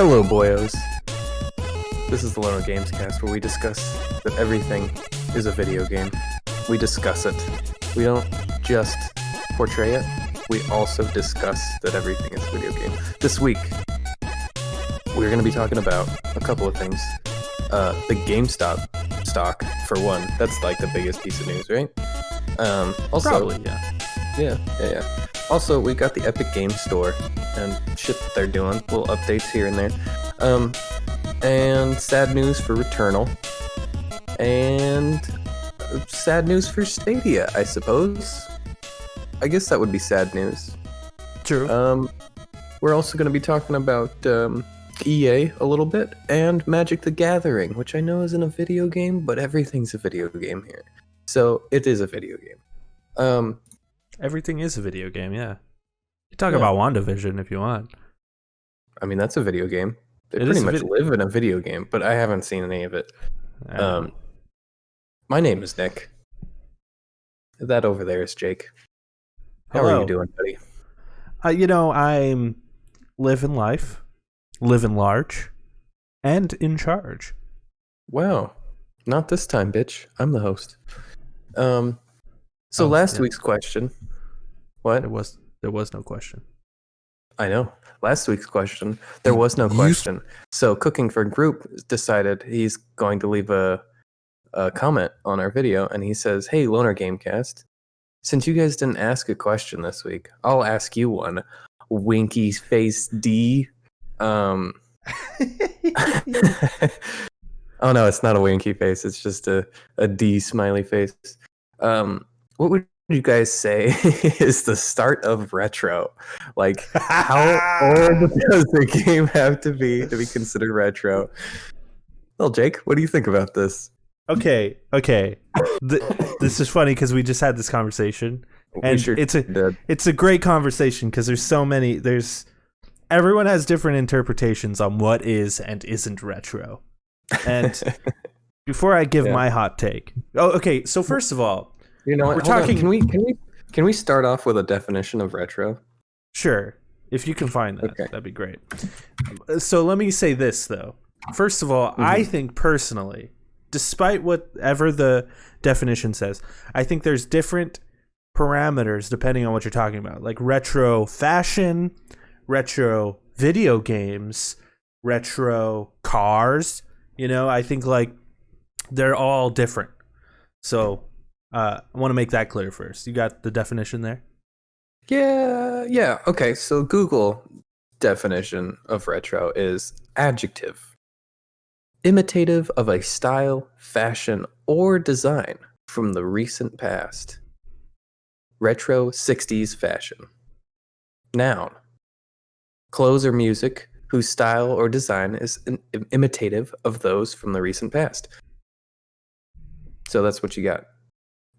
Hello, boyos. This is the Loner Gamescast, where we discuss that everything is a video game. We discuss it. We don't just portray it, we also discuss that everything is a video game. This week, we're going to be talking about a couple of things. The Gamestop stock, for one. That's like the biggest piece of news, right? Also, Probably, yeah. Yeah. Also, we got the Epic Game Store and shit that they're doing. Little updates here and there. And sad news for Returnal. And sad news for Stadia, I suppose. I guess that would be sad news. True. We're also going to be talking about EA a little bit, and Magic the Gathering, which I know isn't a video game, but everything's a video game here. So it is a video game. Everything is a video game, yeah. You talk about WandaVision if you want. I mean, that's a video game. They pretty much live in a video game, but I haven't seen any of it. My name is Nick. That over there is Jake. How are you doing, buddy? I'm living life, living large, and in charge. Wow. Not this time, bitch. I'm the host. So last week's question. What? There was no question. I know. Last week's question, there was no question. So Cooking for Group decided he's going to leave a comment on our video, and he says, "Hey, Loner Gamecast, since you guys didn't ask a question this week, I'll ask you one. Winky face D." Oh no, it's not a winky face. It's just a D smiley face. What would you guys say is the start of retro? Like, how old does the game have to be considered retro? Well, Jake, what do you think about this? Okay. This is funny because we just had this conversation, and it's a great conversation because there's so many. Everyone has different interpretations on what is and isn't retro. And before I give my hot take, okay. So first of all, you know what? We're talking. Can we start off with a definition of retro? Sure, if you can find that, okay. That'd be great. So let me say this though. First of all, I think personally, despite whatever the definition says, I think there's different parameters depending on what you're talking about, like retro fashion, retro video games, retro cars. I think like they're all different. So I want to make that clear first. You got the definition there? Yeah. Okay, so Google definition of retro is adjective. Imitative of a style, fashion, or design from the recent past. Retro 60s fashion. Noun. Clothes or music whose style or design is imitative of those from the recent past. So that's what you got.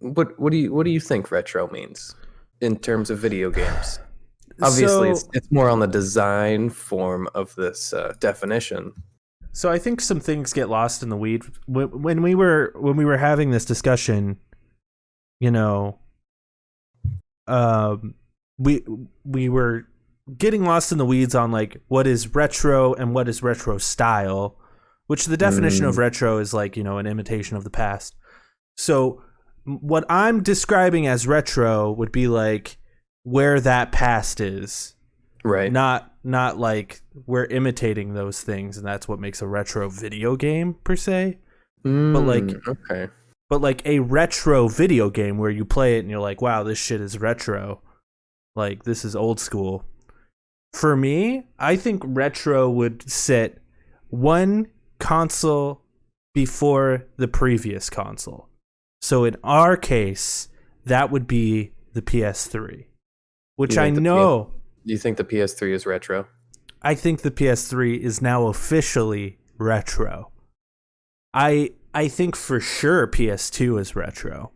What do you think retro means in terms of video games? Obviously, it's more on the design form of this definition. So I think some things get lost in the weed when we were having this discussion. We were getting lost in the weeds on like what is retro and what is retro style, which the definition of retro is like an imitation of the past. So what I'm describing as retro would be like where that past is, right? Not like we're imitating those things, and that's what makes a retro video game per se. But like a retro video game where you play it and you're like, wow, this shit is retro. Like this is old school. For me, I think retro would sit one console before the previous console. So in our case, that would be the PS3, which I know. Do you think the PS3 is retro? I think the PS3 is now officially retro. I think for sure PS2 is retro.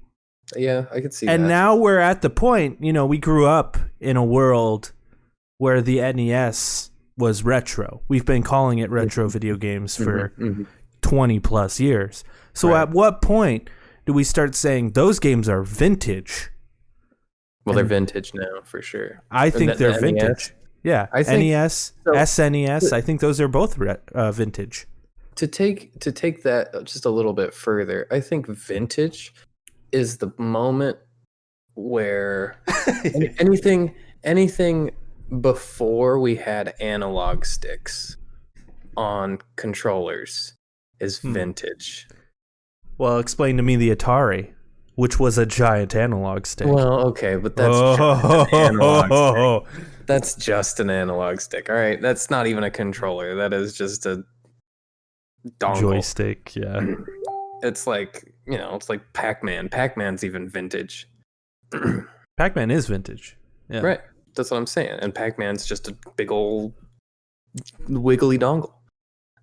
Yeah, I could see that. And now we're at the point, we grew up in a world where the NES was retro. We've been calling it retro video games for 20 plus years. So at what point do we start saying those games are vintage? Well, they're vintage now for sure. I think they're vintage. Yeah, I think NES, so. SNES. I think those are both vintage. To take that just a little bit further, I think vintage is the moment where anything before we had analog sticks on controllers is vintage. Well, explain to me the Atari, which was a giant analog stick. Well, okay, but that's just an analog stick. That's just an analog stick. All right, that's not even a controller. That is just a dongle. Joystick, yeah. It's like, it's like Pac-Man. Pac-Man's even vintage. Pac-Man is vintage. Yeah. Right. That's what I'm saying. And Pac-Man's just a big old wiggly dongle.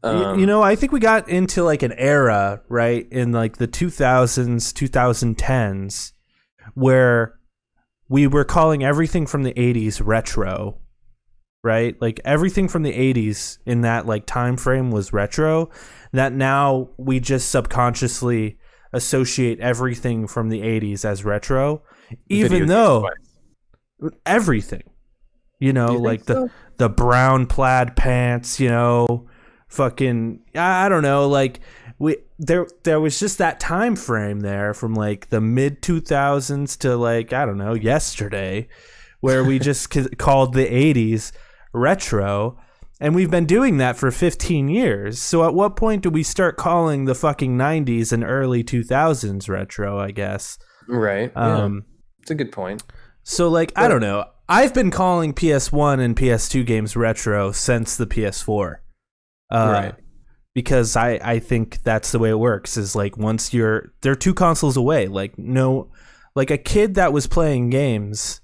I think we got into like an era, right, in like the 2000s, 2010s, where we were calling everything from the 80s retro, right? Like everything from the 80s in that like time frame was retro. That now we just subconsciously associate everything from the 80s as retro, even though everything, like the brown plaid pants, fucking, I don't know, like there was just that time frame there from like the mid 2000s to like, I don't know, yesterday, where we just called the 80s retro, and we've been doing that for 15 years. So at what point do we start calling the fucking 90s and early 2000s retro, I guess? Right. Yeah. It's a good point. So like, I don't know. I've been calling PS1 and PS2 games retro since the PS4. Right. Because I think that's the way it works, is like once they're two consoles away, like a kid that was playing games,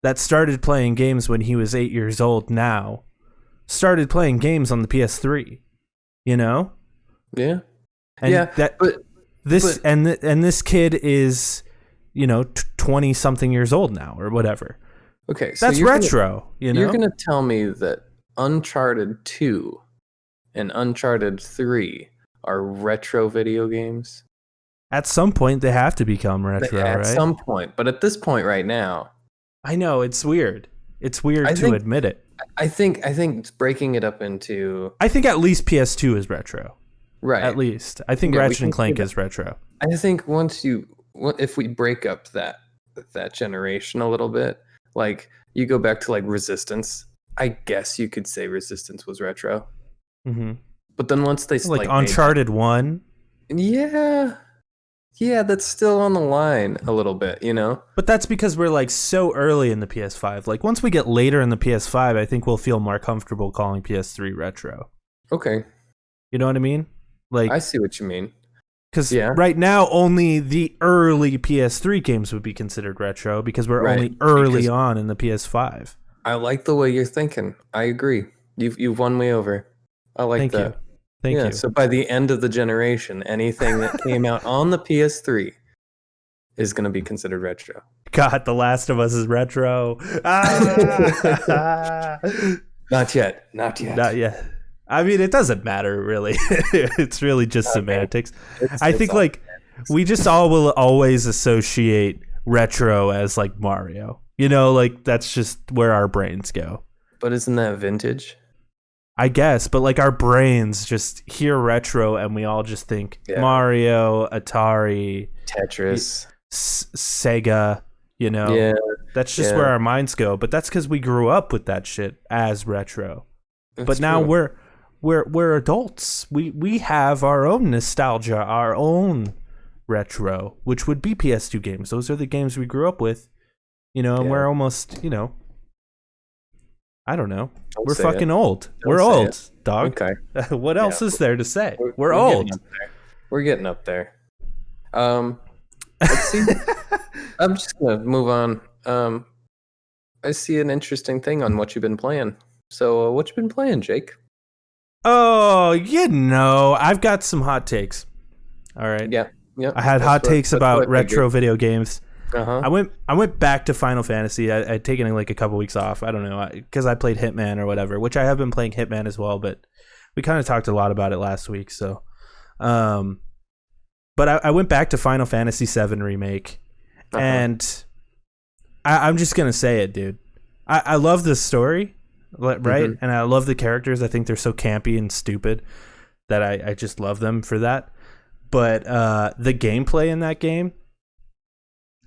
that started playing games when he was 8 years old now, started playing games on the PS3, Yeah. And this kid is, 20 something years old now or whatever. Okay. So that's retro, You're going to tell me that Uncharted 2 and Uncharted 3 are retro video games? At some point, they have to become retro, right? At some point. But at this point right now... I know, it's weird. It's weird to admit it. I think it's breaking it up into... I think at least PS2 is retro. Right. At least. I think Ratchet and Clank is retro. I think if we break up that generation a little bit, like you go back to like Resistance, I guess you could say Resistance was retro. Mm-hmm. But then once they like Uncharted 1, yeah, that's still on the line a little bit, But that's because we're like so early in the PS5. Like once we get later in the PS5, I think we'll feel more comfortable calling PS3 retro. Okay, you know what I mean? Like I see what you mean. Because right now, only the early PS3 games would be considered retro because we're only early on in the PS5. I like the way you're thinking. I agree. You've won me over. I like that. Thank you. So by the end of the generation, anything that came out on the PS3 is going to be considered retro. God, The Last of Us is retro. Not yet. Not yet. I mean, it doesn't matter, really. It's really just semantics. I think, like, we just all will always associate retro as, like, Mario. Like, that's just where our brains go. But isn't that vintage? I guess, but like our brains just hear retro and we all just think Mario, Atari, Tetris, Sega, that's just where our minds go. But that's because we grew up with that shit as retro. But now we're adults. We have our own nostalgia, our own retro, which would be PS2 games. Those are the games we grew up with, and we're almost, I don't know. We're fucking old. We're old, dog. Okay. What else is there to say? We're old. We're getting up there. Let's see. I'm just gonna move on. I see an interesting thing on what you've been playing. So, what you been playing, Jake? Oh, I've got some hot takes. All right. Yeah. I had hot takes about retro video games. Uh-huh. I went back to Final Fantasy. I'd taken like a couple weeks off. I don't know, because I played Hitman or whatever, which I have been playing Hitman as well. But we kind of talked a lot about it last week. So, but I went back to Final Fantasy VII Remake, and I'm just gonna say it, dude. I love the story. right? And I love the characters. I think they're so campy and stupid that I just love them for that. But the gameplay in that game,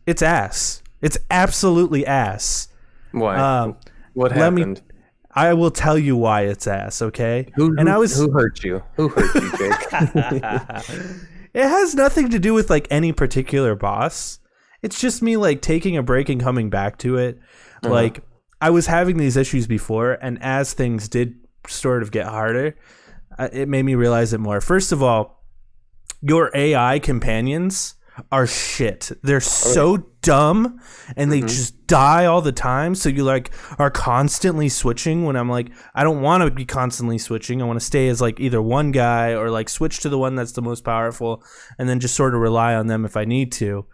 it's ass. It's absolutely ass. Why? What happened? I will tell you why it's ass, okay? Who hurt you? Who hurt you, Jake? It has nothing to do with like any particular boss. It's just me like taking a break and coming back to it. Like I was having these issues before, and as things did sort of get harder, it made me realize it more. First of all, your AI companions are shit. They're so dumb, and they just die all the time. So you like are constantly switching. When I'm like, I don't want to be constantly switching. I want to stay as like either one guy or like switch to the one that's the most powerful, and then just sort of rely on them if I need to.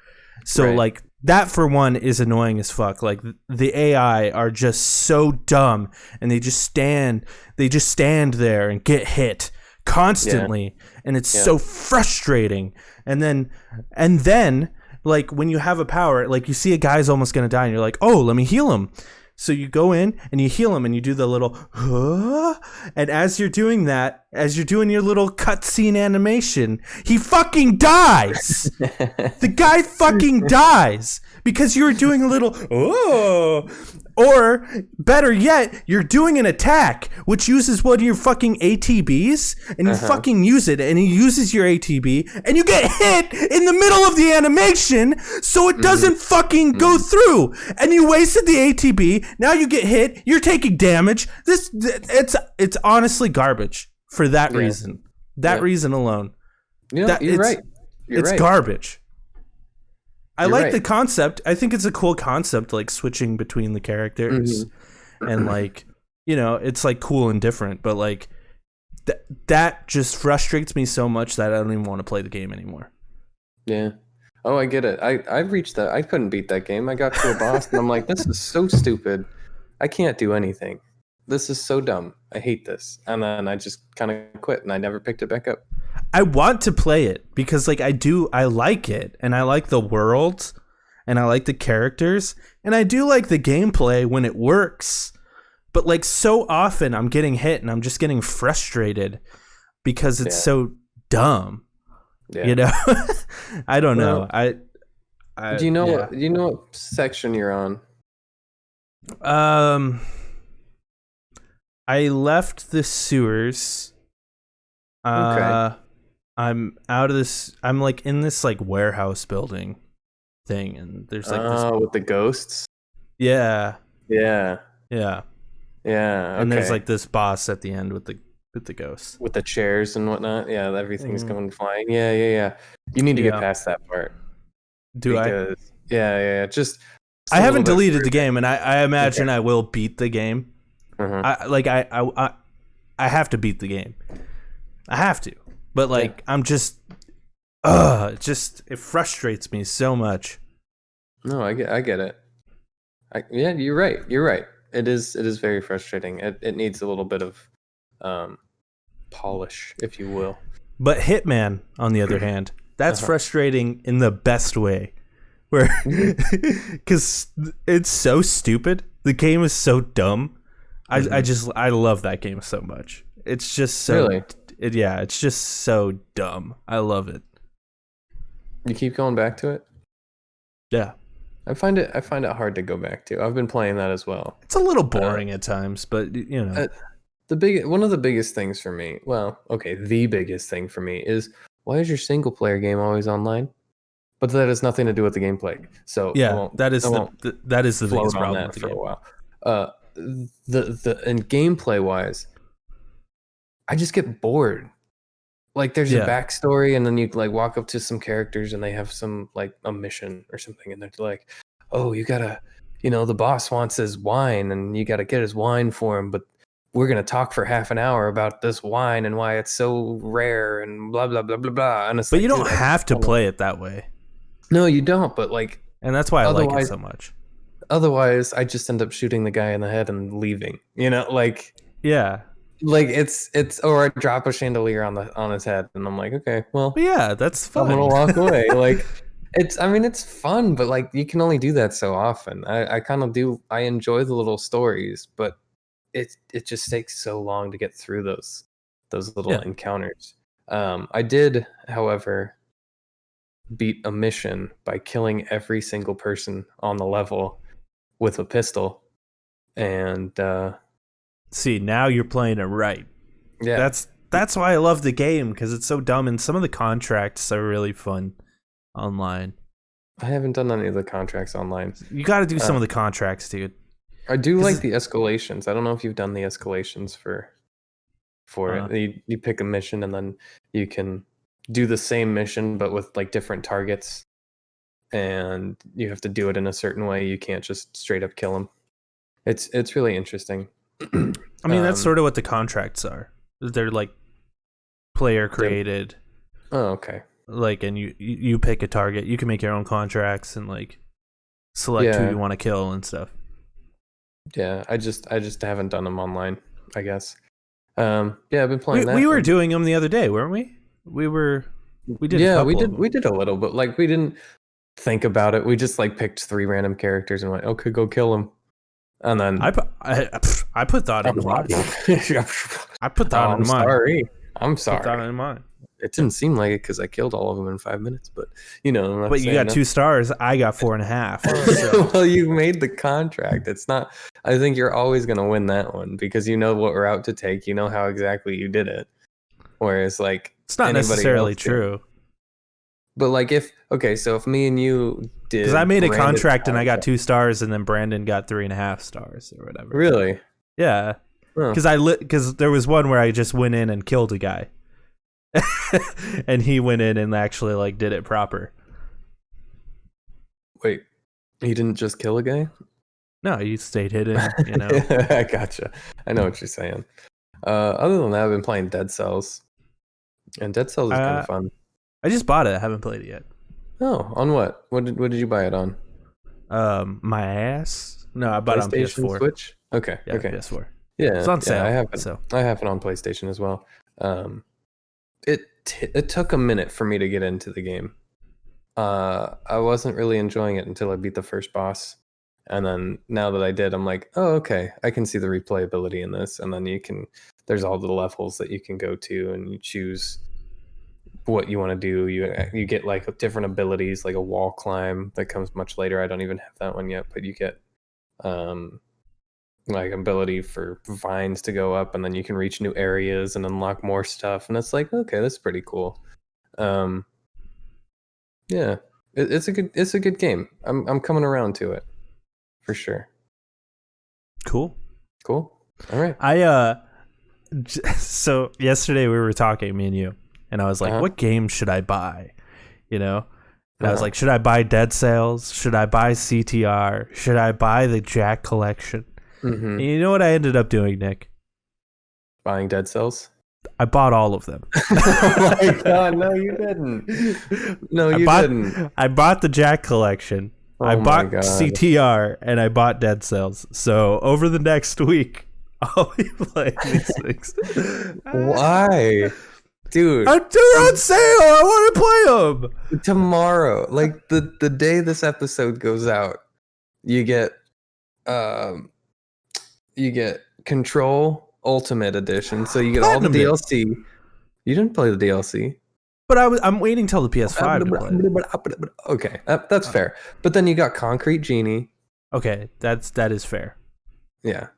So like that for one is annoying as fuck. Like the AI are just so dumb, and they just stand there and get hit constantly, and it's so frustrating. And then like when you have a power, like you see a guy's almost gonna die and you're like, oh, let me heal him. So you go in and you heal him and you do the little and as you're doing that, as you're doing your little cutscene animation, he fucking dies. The guy fucking dies because you were doing a little or better yet, you're doing an attack which uses one of your fucking ATBs, and you fucking use it, and he uses your ATB, and you get hit in the middle of the animation, so it doesn't fucking go through, and you wasted the ATB. Now you get hit. You're taking damage. It's honestly garbage for that reason. That reason alone. Yeah, you're right. It's garbage. I like the concept. I think it's a cool concept, like switching between the characters, and like, you know, it's like cool and different. But like, that just frustrates me so much that I don't even want to play the game anymore. Yeah. Oh, I get it. I've reached that. I couldn't beat that game. I got to a boss, and I'm like, this is so stupid. I can't do anything. This is so dumb. I hate this. And then I just kind of quit, and I never picked it back up. I want to play it because like I like it, and I like the world, and I like the characters, and I do like the gameplay when it works. But like so often I'm getting hit and I'm just getting frustrated because it's so dumb. Yeah. You know? I don't know. Do you know what section you're on? I left the sewers. Okay. I'm out of this. I'm like in this like warehouse building thing, and there's like this with the ghosts. Yeah. Yeah. Yeah. Yeah. Okay. And there's like this boss at the end with the ghosts, with the chairs and whatnot. Yeah, everything's going flying. Yeah. You need to get past that part. I? Yeah. Just I haven't deleted the game, and I imagine I will beat the game. I have to beat the game. I have to. But like I'm just it frustrates me so much. No, I get it. Yeah, you're right. It is very frustrating. It needs a little bit of polish, if you will. But Hitman, on the other hand, that's frustrating in the best way. Where cuz it's so stupid. The game is so dumb. I love that game so much. It's just so really? It's just so dumb. I love it. You keep going back to it? Yeah. I find it hard to go back to. I've been playing that as well. It's a little boring at times, but you know. One of the biggest things for me, the biggest thing for me is, why is your single player game always online? But that has nothing to do with the gameplay. So yeah, that is the biggest problem with the for game. A while. And gameplay wise, I just get bored. Like there's a backstory, and then you like walk up to some characters, and they have some like a mission or something, and they're like, "Oh, you gotta, the boss wants his wine, and you gotta get his wine for him, but we're gonna talk for half an hour about this wine and why it's so rare and blah blah blah blah blah." And but you don't have to play it that way. No, you don't. But like, and that's why I like it so much. Otherwise, I just end up shooting the guy in the head and leaving. Like like it's or I drop a chandelier on his head, and I'm like, okay, well, yeah, that's fun. I'm gonna walk away. Like it's fun, but like you can only do that so often. I kind of do. I enjoy the little stories, but it just takes so long to get through those little Yeah. encounters. I did, however, beat a mission by killing every single person on the level with a pistol, and See, now you're playing it right. yeah, That's why I love the game, because it's so dumb, and some of the contracts are really fun online. I haven't done any of the contracts online. You got to do some of the contracts, dude. I do like the escalations. I don't know if you've done the escalations for it. You pick a mission and then you can do the same mission but with like different targets, and you have to do it in a certain way. You can't just straight up kill them. It's really interesting. I mean, that's sort of what the contracts are. They're like player created. Oh, okay. Like, and you pick a target. You can make your own contracts and like select who you want to kill and stuff. Yeah, I just haven't done them online, I guess. Yeah, I've been playing that. We were doing them the other day, weren't we? We did. Yeah, we did a little, but like we didn't think about it. We just like picked 3 random characters and went, okay, go kill them. And then I put thought into mine. I put thought into mine. I'm sorry. Put thought into mine. It didn't seem like it because I killed all of them in 5 minutes, but you know. But you got 2 stars. I got 4.5. So. Well, you made the contract. It's not. I think you're always gonna win that one because you know what route to take. You know how exactly you did it. Whereas, like, it's not necessarily true. But like, if me and you did, because I made a contract and I got 2 stars, and then Brandon got 3.5 stars or whatever. Really? Yeah. Because there was one where I just went in and killed a guy. And he went in and actually like did it proper. Wait, he didn't just kill a guy? No, he stayed hidden, you know. I gotcha. I know what you're saying. Other than that, I've been playing Dead Cells. And Dead Cells is kind of fun. I just bought it. I haven't played it yet. Oh, on what? What did you buy it on? My ass. No, I bought it on PS4. Switch? Okay. Yeah, okay. PS4. Yeah, it's on sale. I have it on PlayStation as well. It took a minute for me to get into the game. I wasn't really enjoying it until I beat the first boss, and then now that I did, I'm like, oh, okay, I can see the replayability in this. And then there's all the levels that you can go to, and you choose what you want to do. You get like different abilities, like a wall climb that comes much later. I don't even have that one yet, but you get like ability for vines to go up, and then you can reach new areas and unlock more stuff, and it's like, okay, that's pretty cool. Yeah, it's a good game. I'm coming around to it for sure. Cool. All right. So yesterday we were talking, me and you, and I was like, what game should I buy? You know, and I was like, should I buy Dead Cells? Should I buy CTR? Should I buy the Jack Collection? Mm-hmm. And you know what I ended up doing, Nick? Buying Dead Cells? I bought all of them. Oh my god, no you didn't. No, you didn't. I bought the Jack Collection. I bought CTR, and I bought Dead Cells. So over the next week, I'll be playing these things. Why? Dude. They're on sale. I want to play them. Tomorrow, like the day this episode goes out, you get Control Ultimate Edition, so you get all the DLC. You didn't play the DLC, but I'm waiting till the PS5 to play. Okay, that's fair. But then you got Concrete Genie. Okay, that is fair. Yeah,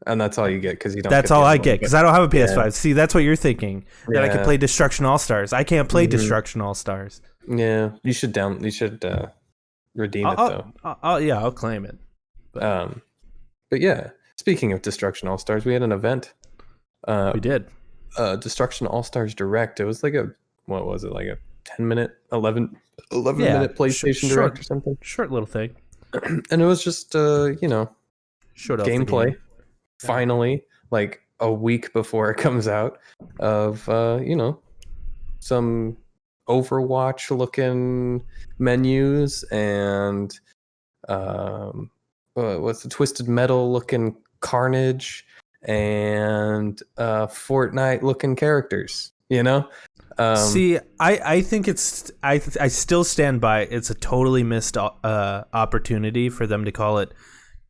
and that's all you get because you don't. That's all I get because I don't have a PS5. Yeah. See, that's what you're thinking. That I could play Destruction All Stars. I can't play Destruction All Stars. Yeah, you should redeem it though. I'll claim it. But yeah. Speaking of Destruction All Stars, we had an event. We did. Destruction All Stars Direct. It was like what was it? Like a 10-minute, 11-minute PlayStation Direct or something? Short little thing. And it was just, showed off gameplay. Game. Finally, like a week before it comes out, of, some Overwatch-looking menus and what's the Twisted Metal looking Carnage and Fortnite looking characters, you know? See, I think I still stand by it's a totally missed opportunity for them to call it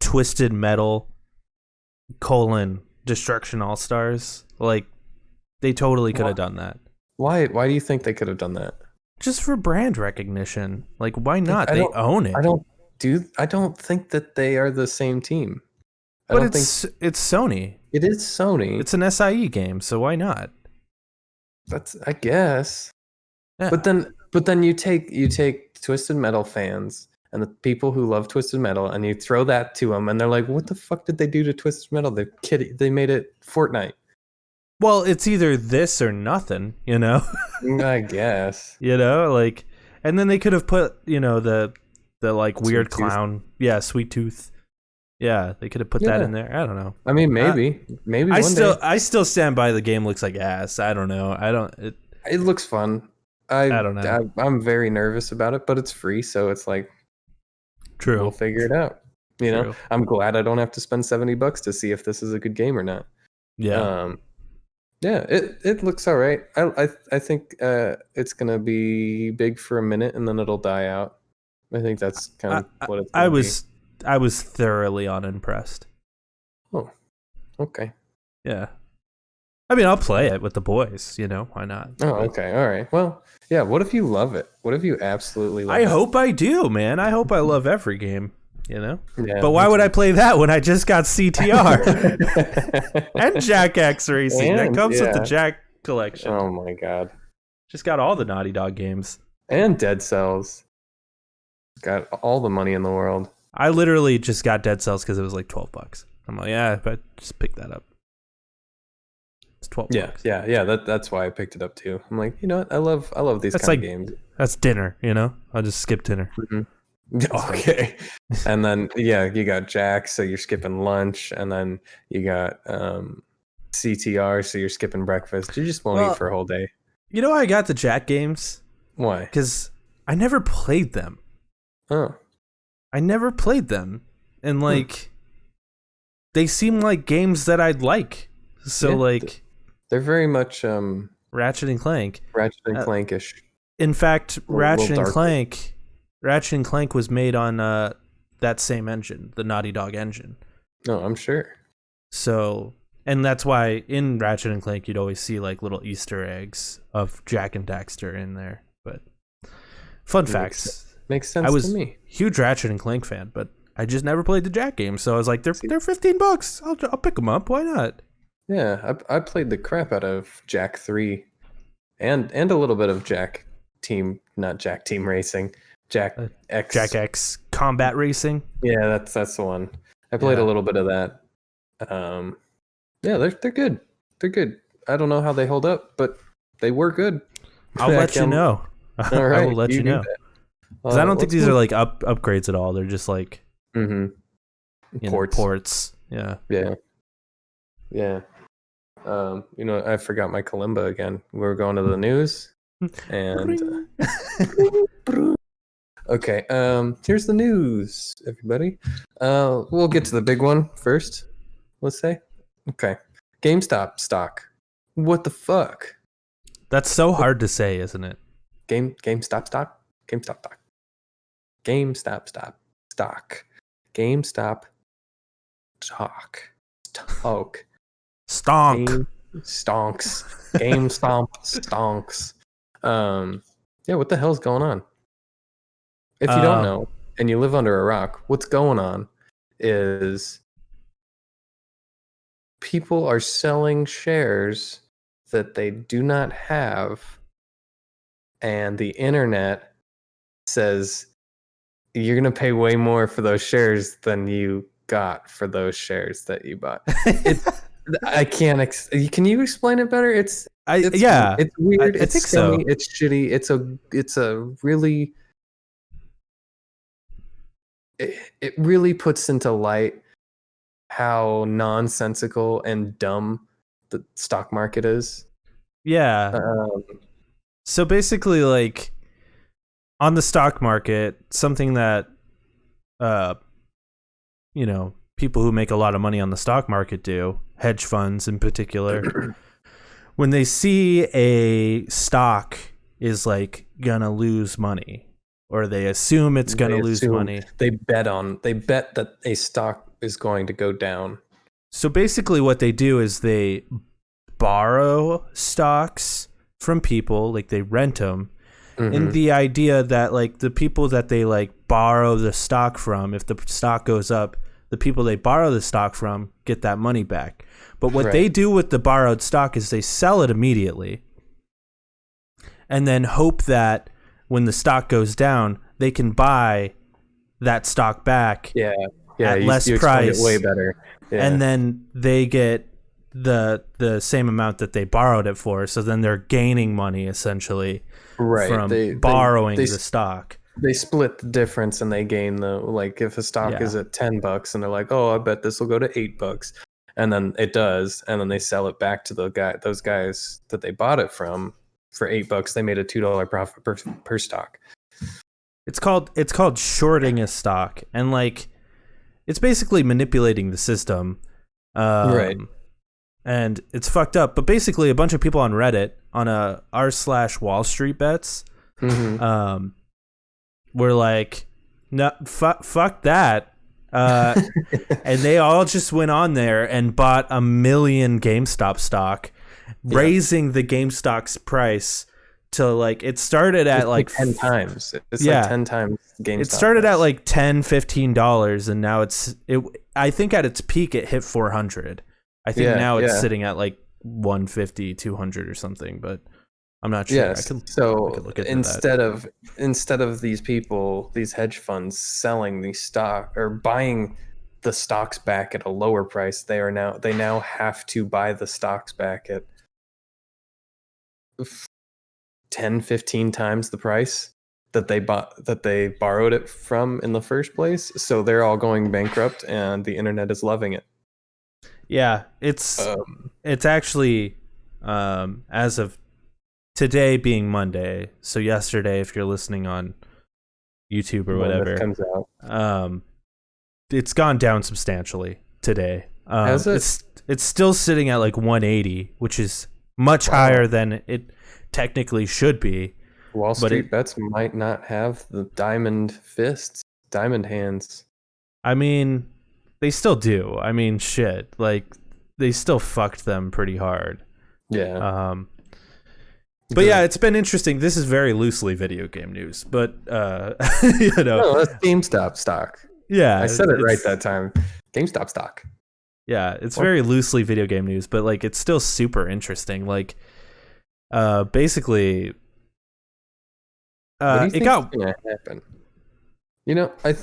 Twisted Metal : Destruction All Stars. Like, they totally could have done that. Why do you think they could have done that? Just for brand recognition. Like, why not? They own it. I don't think that they are the same team. But it's Sony. It is Sony. It's an SIE game, so why not? That's, I guess. Yeah. But then you take Twisted Metal fans and the people who love Twisted Metal, and you throw that to them, and they're like, "What the fuck did they do to Twisted Metal? They made it Fortnite." Well, it's either this or nothing, you know. I guess. You know, like, and then they could have put, you know, the like weird clown, Sweet Tooth. Yeah, they could have put that in there. I don't know. I mean, maybe one day. I still stand by the game looks like ass. I don't know. It looks fun. I don't know. I'm very nervous about it, but it's free, so it's like, true. We'll figure it out. You know, I'm glad I don't have to spend $70 to see if this is a good game or not. Yeah. Yeah, it looks all right. I think it's gonna be big for a minute and then it'll die out. I think that's kind of what it's gonna be. I was thoroughly unimpressed. Oh, okay. Yeah. I mean, I'll play it with the boys, you know, why not? Oh, okay. All right. Well, yeah, what if you love it? What if you absolutely love it? I hope I do, man. I hope I love every game, you know? Yeah, but why would I play that when I just got CTR? And Jack X Racing. That comes with the Jack collection. Oh, my God. Just got all the Naughty Dog games. And Dead Cells. Got all the money in the world. I literally just got Dead Cells because it was like $12. I'm like, yeah, but just pick that up. It's $12. Yeah. That's why I picked it up too. I'm like, you know what? I love these kind of games. That's dinner, you know. I'll just skip dinner. Mm-hmm. Okay. And then you got Jack, so you're skipping lunch, and then you got CTR, so you're skipping breakfast. You just won't eat for a whole day. You know why I got the Jack games? Why? Because I never played them. Oh. I never played them, and like they seem like games that I'd like. So like they're very much Ratchet and Clank. Ratchet and Clankish. In fact, Ratchet and Clank was made on that same engine, the Naughty Dog engine. No, I'm sure. So, and that's why in Ratchet and Clank you'd always see like little Easter eggs of Jack and Daxter in there. But fun facts. Makes sense to me. I was huge Ratchet and Clank fan, but I just never played the Jack game. So I was like, they're $15. I'll pick them up. Why not? Yeah, I played the crap out of Jack 3 and a little bit of Jack Team Racing. Jack X Combat Racing. Yeah, that's the one. I played a little bit of that. Yeah, they're good. They're good. I don't know how they hold up, but they were good. I'll let you know. All right, I will let you know. Because I don't think these are like upgrades at all. They're just like ports. Yeah. You know, I forgot my kalimba again. We're going to the news, and okay. Here's the news, everybody. We'll get to the big one first. Let's say, okay, GameStop stock. What the fuck? That's so hard to say, isn't it? GameStop stock. GameStop stock. GameStop stock. GameStop stock. Stock. Stonks. GameStop stonks. Yeah, what the hell's going on? If you don't know and you live under a rock, what's going on is people are selling shares that they do not have, and the internet says you're going to pay way more for those shares than you got for those shares that you bought. I can't. Can you explain it better? It's weird. It's scummy. So. It's shitty. It's a really. It really puts into light how nonsensical and dumb the stock market is. Yeah. So basically, like on the stock market, something that, you know, people who make a lot of money on the stock market do, hedge funds in particular, when they see a stock is like gonna lose money, or they assume it's gonna lose money, they bet that a stock is going to go down. So basically what they do is they borrow stocks from people, like they rent them, and the idea that like the people that they like borrow the stock from, if the stock goes up, the people they borrow the stock from get that money back. But what they do with the borrowed stock is they sell it immediately and then hope that when the stock goes down, they can buy that stock back at less price. It way better. Yeah. And then they get the same amount that they borrowed it for. So then they're gaining money essentially from borrowing the stock. They split the difference and they gain the, like if a stock is at $10 and they're like, oh, I bet this will go to $8. And then it does. And then they sell it back to those guys that they bought it from for $8. They made a $2 profit per stock. It's called shorting a stock. And like, it's basically manipulating the system. Right. And it's fucked up. But basically a bunch of people on Reddit on r/Wall Street Bets, were like, no, fuck that. And they all just went on there and bought 1 million GameStop stock, raising the GameStop's price to like, it started at like 10 times. It's like 10 times GameStop. It started at like $10-15 and now I think at its peak it hit 400. I think now it's sitting at like 150, 200 or something, but I'm not sure. Yes. I could look instead of these people, these hedge funds selling the stock or buying the stocks back at a lower price, they now have to buy the stocks back at 10-15 times the price that they borrowed it from in the first place. So they're all going bankrupt and the internet is loving it. Yeah, it's actually as of today being Monday, so yesterday if you're listening on YouTube or whatever, comes out. It's gone down substantially today. Has it? It's still sitting at like 180, which is much higher than it technically should be. Wall Street Bets might not have the diamond hands. I mean, they still do. I mean, shit. Like, they still fucked them pretty hard. Yeah. But yeah, it's been interesting. This is very loosely video game news, but No, that's GameStop stock. Yeah, I said it right that time. GameStop stock. Yeah, it's very loosely video game news, but like it's still super interesting. Like, basically, what do you think is gonna happen? You know, I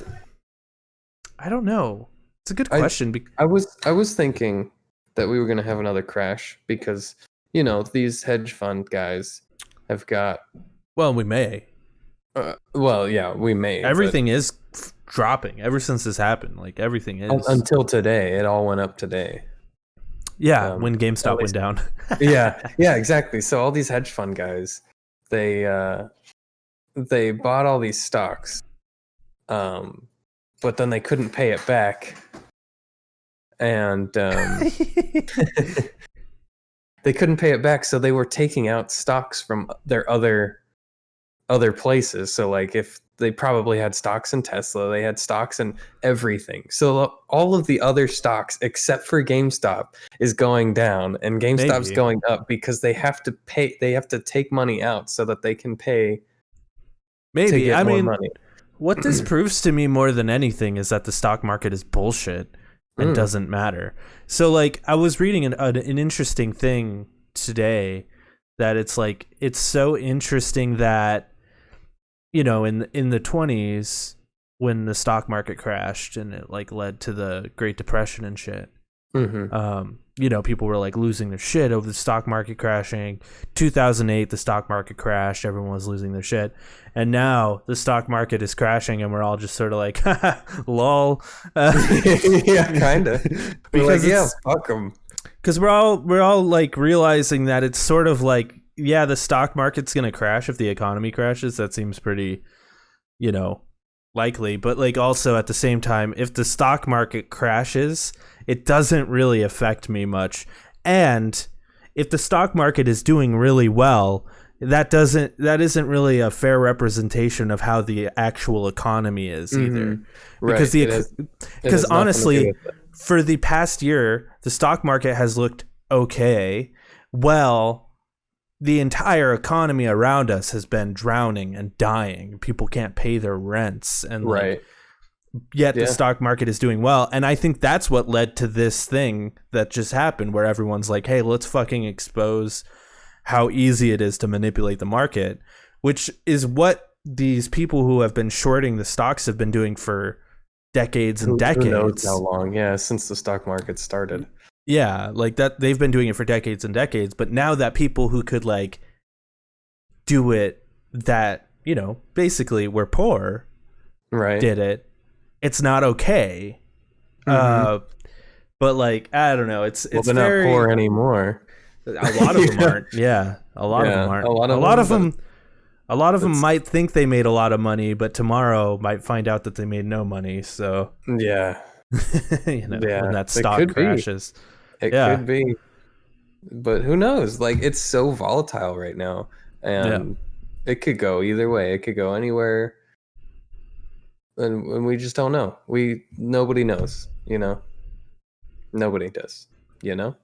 don't know. It's a good question. I was thinking that we were gonna have another crash because, you know, these hedge fund guys have got. Well, we may. We may. Everything is dropping ever since this happened. Like everything is until today. It all went up today. Yeah, when GameStop went down. yeah, exactly. So all these hedge fund guys, they bought all these stocks, but then they couldn't pay it back, and they couldn't pay it back, so they were taking out stocks from their other places. So like if they probably had stocks in Tesla, they had stocks in everything. So all of the other stocks except for GameStop is going down and GameStop's going up because they have to pay, they have to take money out so that they can pay to get more money. What this proves to me more than anything is that the stock market is bullshit and doesn't matter. So like I was reading an interesting thing today that it's like, it's so interesting that, you know, in the 20s when the stock market crashed and it like led to the Great Depression and shit, you know, people were like losing their shit over the stock market crashing. 2008, the stock market crashed. Everyone was losing their shit. And now the stock market is crashing and we're all just sort of like, lol. Yeah, kind of. Because like, fuck them. Because we're all like realizing that it's sort of like, yeah, the stock market's going to crash if the economy crashes. That seems pretty, you know, likely. But like also at the same time, if the stock market crashes, it doesn't really affect me much. And if the stock market is doing really well, that isn't really a fair representation of how the actual economy is either. Right. Because honestly, for the past year, the stock market has looked okay. Well, the entire economy around us has been drowning and dying. People can't pay their rents, and Right. yet the Yeah. stock market is doing well. And I think that's what led to this thing that just happened, where everyone's like, hey, let's fucking expose how easy it is to manipulate the market, which is what these people who have been shorting the stocks have been doing for decades and decades. Who knows how long? Yeah, since the stock market started. Yeah, like that, they've been doing it for decades and decades. But now that people who could like do it, that, you know, basically were poor, Right. did it, it's not okay. But like, I don't know, it's They're very not poor anymore. A lot of them aren't. Yeah, a lot of them aren't. A lot of them might think they made a lot of money, but tomorrow might find out that they made no money. So yeah, you know, when that it stock could crashes, it could be. But who knows? Like, it's so volatile right now, and it could go either way. It could go anywhere, and we just don't know. Nobody knows. You know, nobody does. You know.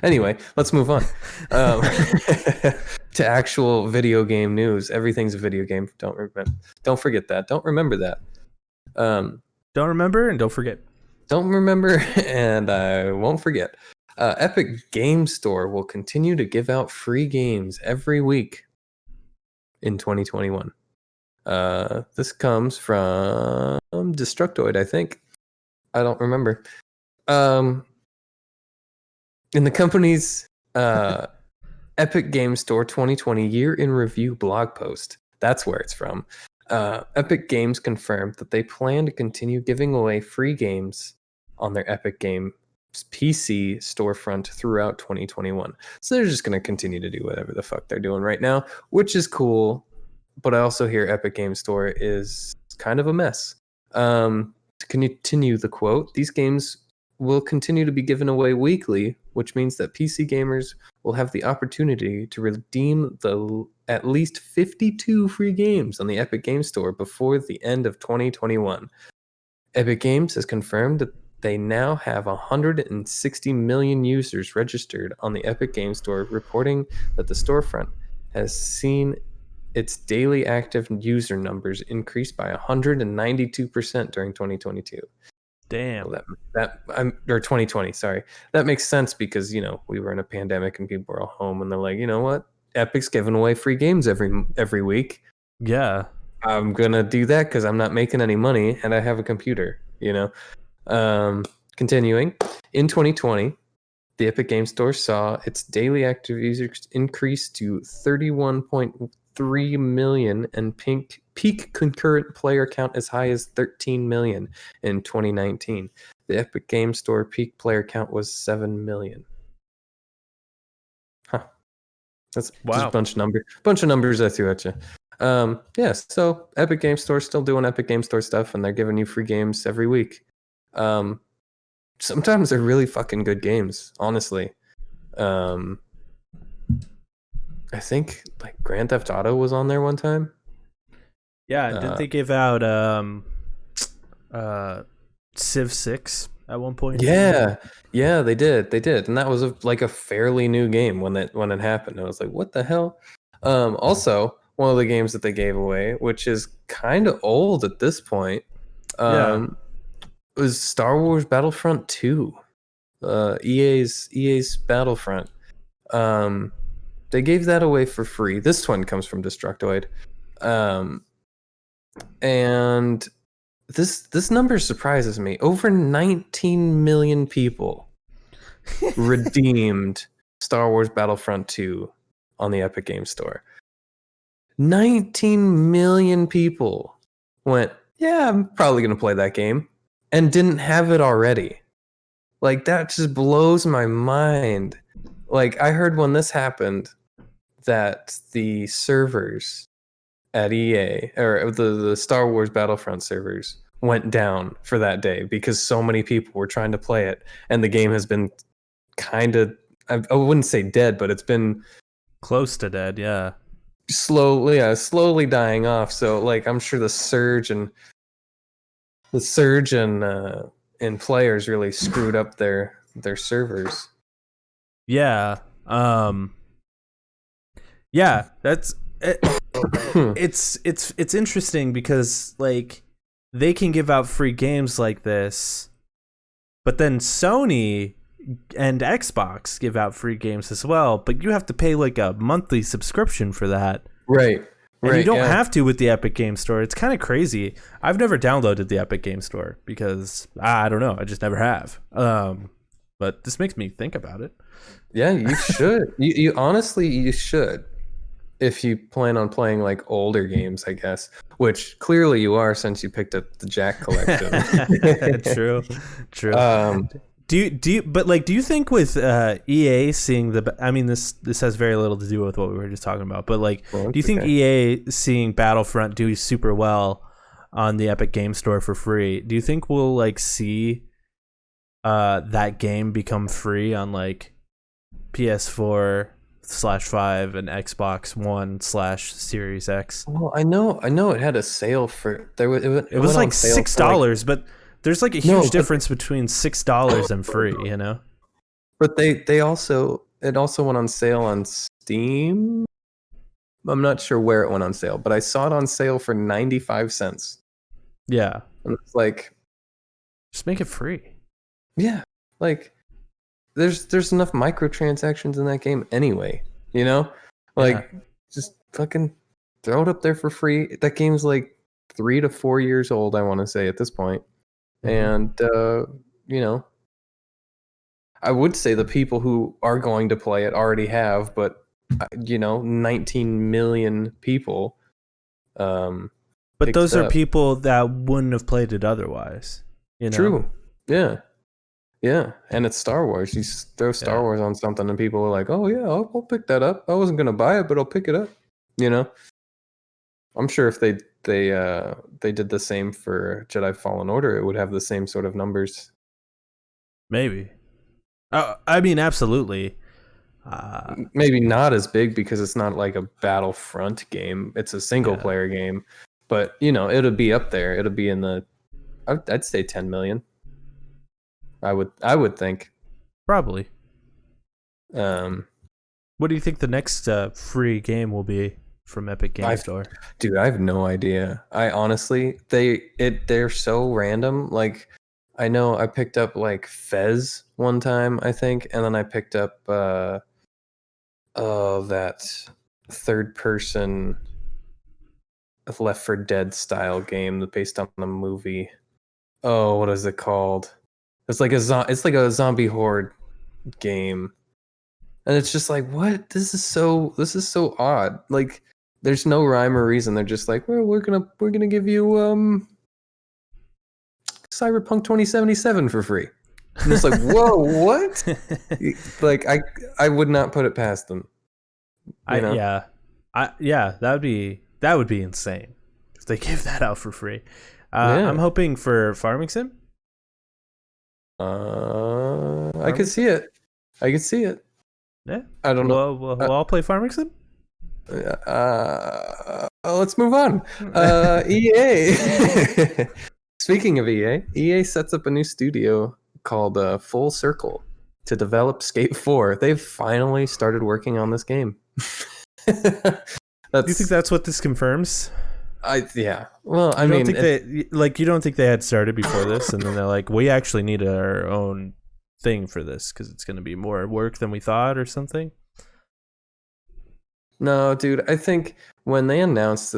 Anyway, let's move on to actual video game news. Everything's a video game. Don't forget that. Don't remember that. Don't remember and don't forget. Don't remember, and I won't forget. Epic Game Store will continue to give out free games every week in 2021. This comes from Destructoid, I think. I don't remember. In the company's Epic Game Store 2020 Year in Review blog post, that's where it's from. Epic Games confirmed that they plan to continue giving away free games on their Epic Games PC storefront throughout 2021. So they're just going to continue to do whatever the fuck they're doing right now, which is cool. But I also hear Epic Games Store is kind of a mess. To continue the quote, these games will continue to be given away weekly, which means that PC gamers will have the opportunity to redeem at least 52 free games on the Epic Games Store before the end of 2021. Epic Games has confirmed that they now have 160 million users registered on the Epic Games Store, reporting that the storefront has seen its daily active user numbers increase by 192% during 2022. Damn. Well, or 2020, sorry. That makes sense because, you know, we were in a pandemic and people were all home and they're like, you know what? Epic's giving away free games every week. Yeah. I'm going to do that because I'm not making any money and I have a computer, you know? Continuing, in 2020, the Epic Games Store saw its daily active users increase to 31.3 million and peak concurrent player count as high as 13 million in 2019. The Epic Games Store peak player count was 7 million. Huh. That's just a bunch of numbers I threw at you. Yes, so Epic Games Store still doing Epic Games Store stuff, and they're giving you free games every week. Sometimes they're really fucking good games, honestly. I think like Grand Theft Auto was on there one time. Yeah, didn't they give out Civ 6 at one point? Yeah, they did, and that was a fairly new game when it happened. I was like, what the hell? Also, one of the games that they gave away, which is kind of old at this point, was Star Wars Battlefront 2. EA's Battlefront. They gave that away for free. This one comes from Destructoid. And this number surprises me. Over 19 million people redeemed Star Wars Battlefront 2 on the Epic Games Store. 19 million people went, yeah, I'm probably going to play that game, and didn't have it already. Like, that just blows my mind. Like, I heard when this happened that the servers at EA, or the Star Wars Battlefront servers, went down for that day because so many people were trying to play it, and the game has been kind of, I wouldn't say dead, but it's been close to dead, yeah. Slowly dying off. So, like, I'm sure the surge and and players really screwed up their servers. Yeah. Yeah, that's it, it's interesting because like they can give out free games like this, but then Sony and Xbox give out free games as well, but you have to pay like a monthly subscription for that. Right. And you don't have to with the Epic Game Store. It's kind of crazy. I've never downloaded the Epic Game Store because I don't know. I just never have. But this makes me think about it. Yeah, you should. you honestly, you should. If you plan on playing like older games, I guess, which clearly you are since you picked up the Jack collection. True. Do you think with EA seeing this has very little to do with what we were just talking about, but like, do you think EA seeing Battlefront do super well on the Epic Game Store for free, do you think we'll like see that game become free on like PS4/5 and Xbox One/Series X? Well, I know it had a sale for it was like $6, but there's like a huge difference between $6 and free, you know. But it also went on sale on Steam. I'm not sure where it went on sale, but I saw it on sale for 95 cents. Yeah, and it's like, just make it free. Yeah, like there's enough microtransactions in that game anyway, you know? Like just fucking throw it up there for free. That game's like 3 to 4 years old, I want to say at this point. And you know, I would say the people who are going to play it already have, but you know, 19 million people but those are people that wouldn't have played it otherwise, you know? True. Yeah, and it's Star Wars. You throw Star Wars on something, and people are like, "Oh yeah, I'll pick that up. I wasn't gonna buy it, but I'll pick it up." You know, I'm sure if they did the same for Jedi Fallen Order, it would have the same sort of numbers. Maybe. I mean, absolutely. Maybe not as big because it's not like a Battlefront game. It's a single player game, but you know, it'll be up there. It'll be in the, I'd say 10 million. I would think. Probably. What do you think the next free game will be from Epic Game Store? Dude, I have no idea. I honestly, they're so random. Like, I know I picked up like Fez one time, I think, and then I picked up that third person Left 4 Dead style game based on the movie. Oh, what is it called? It's like a zombie horde game, and it's just like, what? This is so odd. Like, there's no rhyme or reason. They're just like, well, we're gonna give you Cyberpunk 2077 for free. And it's like, whoa, what? Like, I would not put it past them. That would be insane if they gave that out for free. I'm hoping for Farming Sim. I could see it. Yeah. I don't know. We'll all play Farming Sim? Let's move on. EA. Speaking of EA sets up a new studio called Full Circle to develop Skate 4. They've finally started working on this game. Do you think that's what this confirms? Yeah. Well, I mean, you don't think they had started before this, and then they're like, we actually need our own thing for this because it's going to be more work than we thought, or something? No, dude. I think when they announced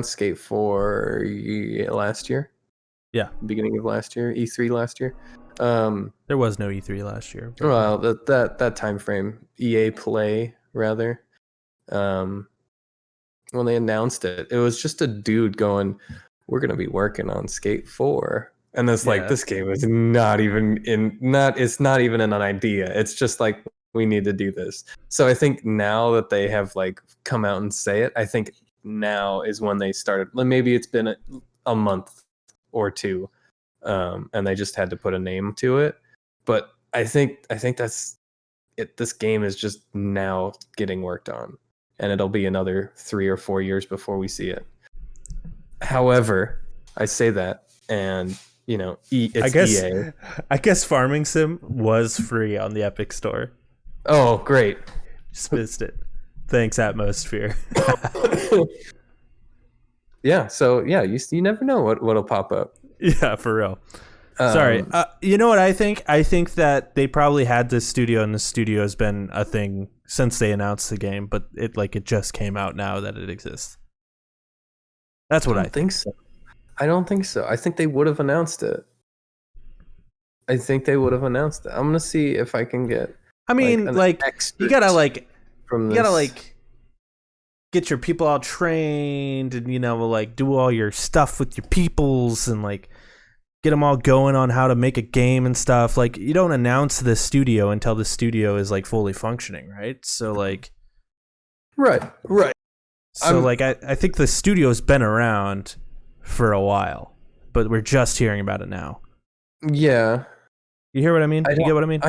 Skate 4 last year, beginning of last year, E3 last year, there was no E3 last year. Well, that time frame, EA Play rather. When they announced it, it was just a dude going, "We're gonna be working on Skate 4," and it's like, this game is it's not even an idea. It's just like, we need to do this. So I think now that they have like come out and say it, I think now is when they started. Maybe it's been a month or two, and they just had to put a name to it. But I think that's it. This game is just now getting worked on, and it'll be another 3 or 4 years before we see it. However, I say that, and It's EA. I guess Farming Sim was free on the Epic Store. Oh, great. Just missed it. Thanks, Atmosphere. Yeah, so yeah, you never know what'll pop up. Yeah, for real. Sorry. You know what I think? I think that they probably had this studio, and the studio has been a thing since they announced the game, but it just came out now that it exists. That's what I think so. I don't think so. I think they would have announced it. I'm gonna see if I can get. I mean, you gotta get your people all trained, and do all your stuff with your peoples, and get them all going on how to make a game and stuff. You don't announce the studio until the studio is fully functioning, right? So right. So I think the studio's been around for a while, but we're just hearing about it now. Yeah. You hear what I mean? You get what I mean?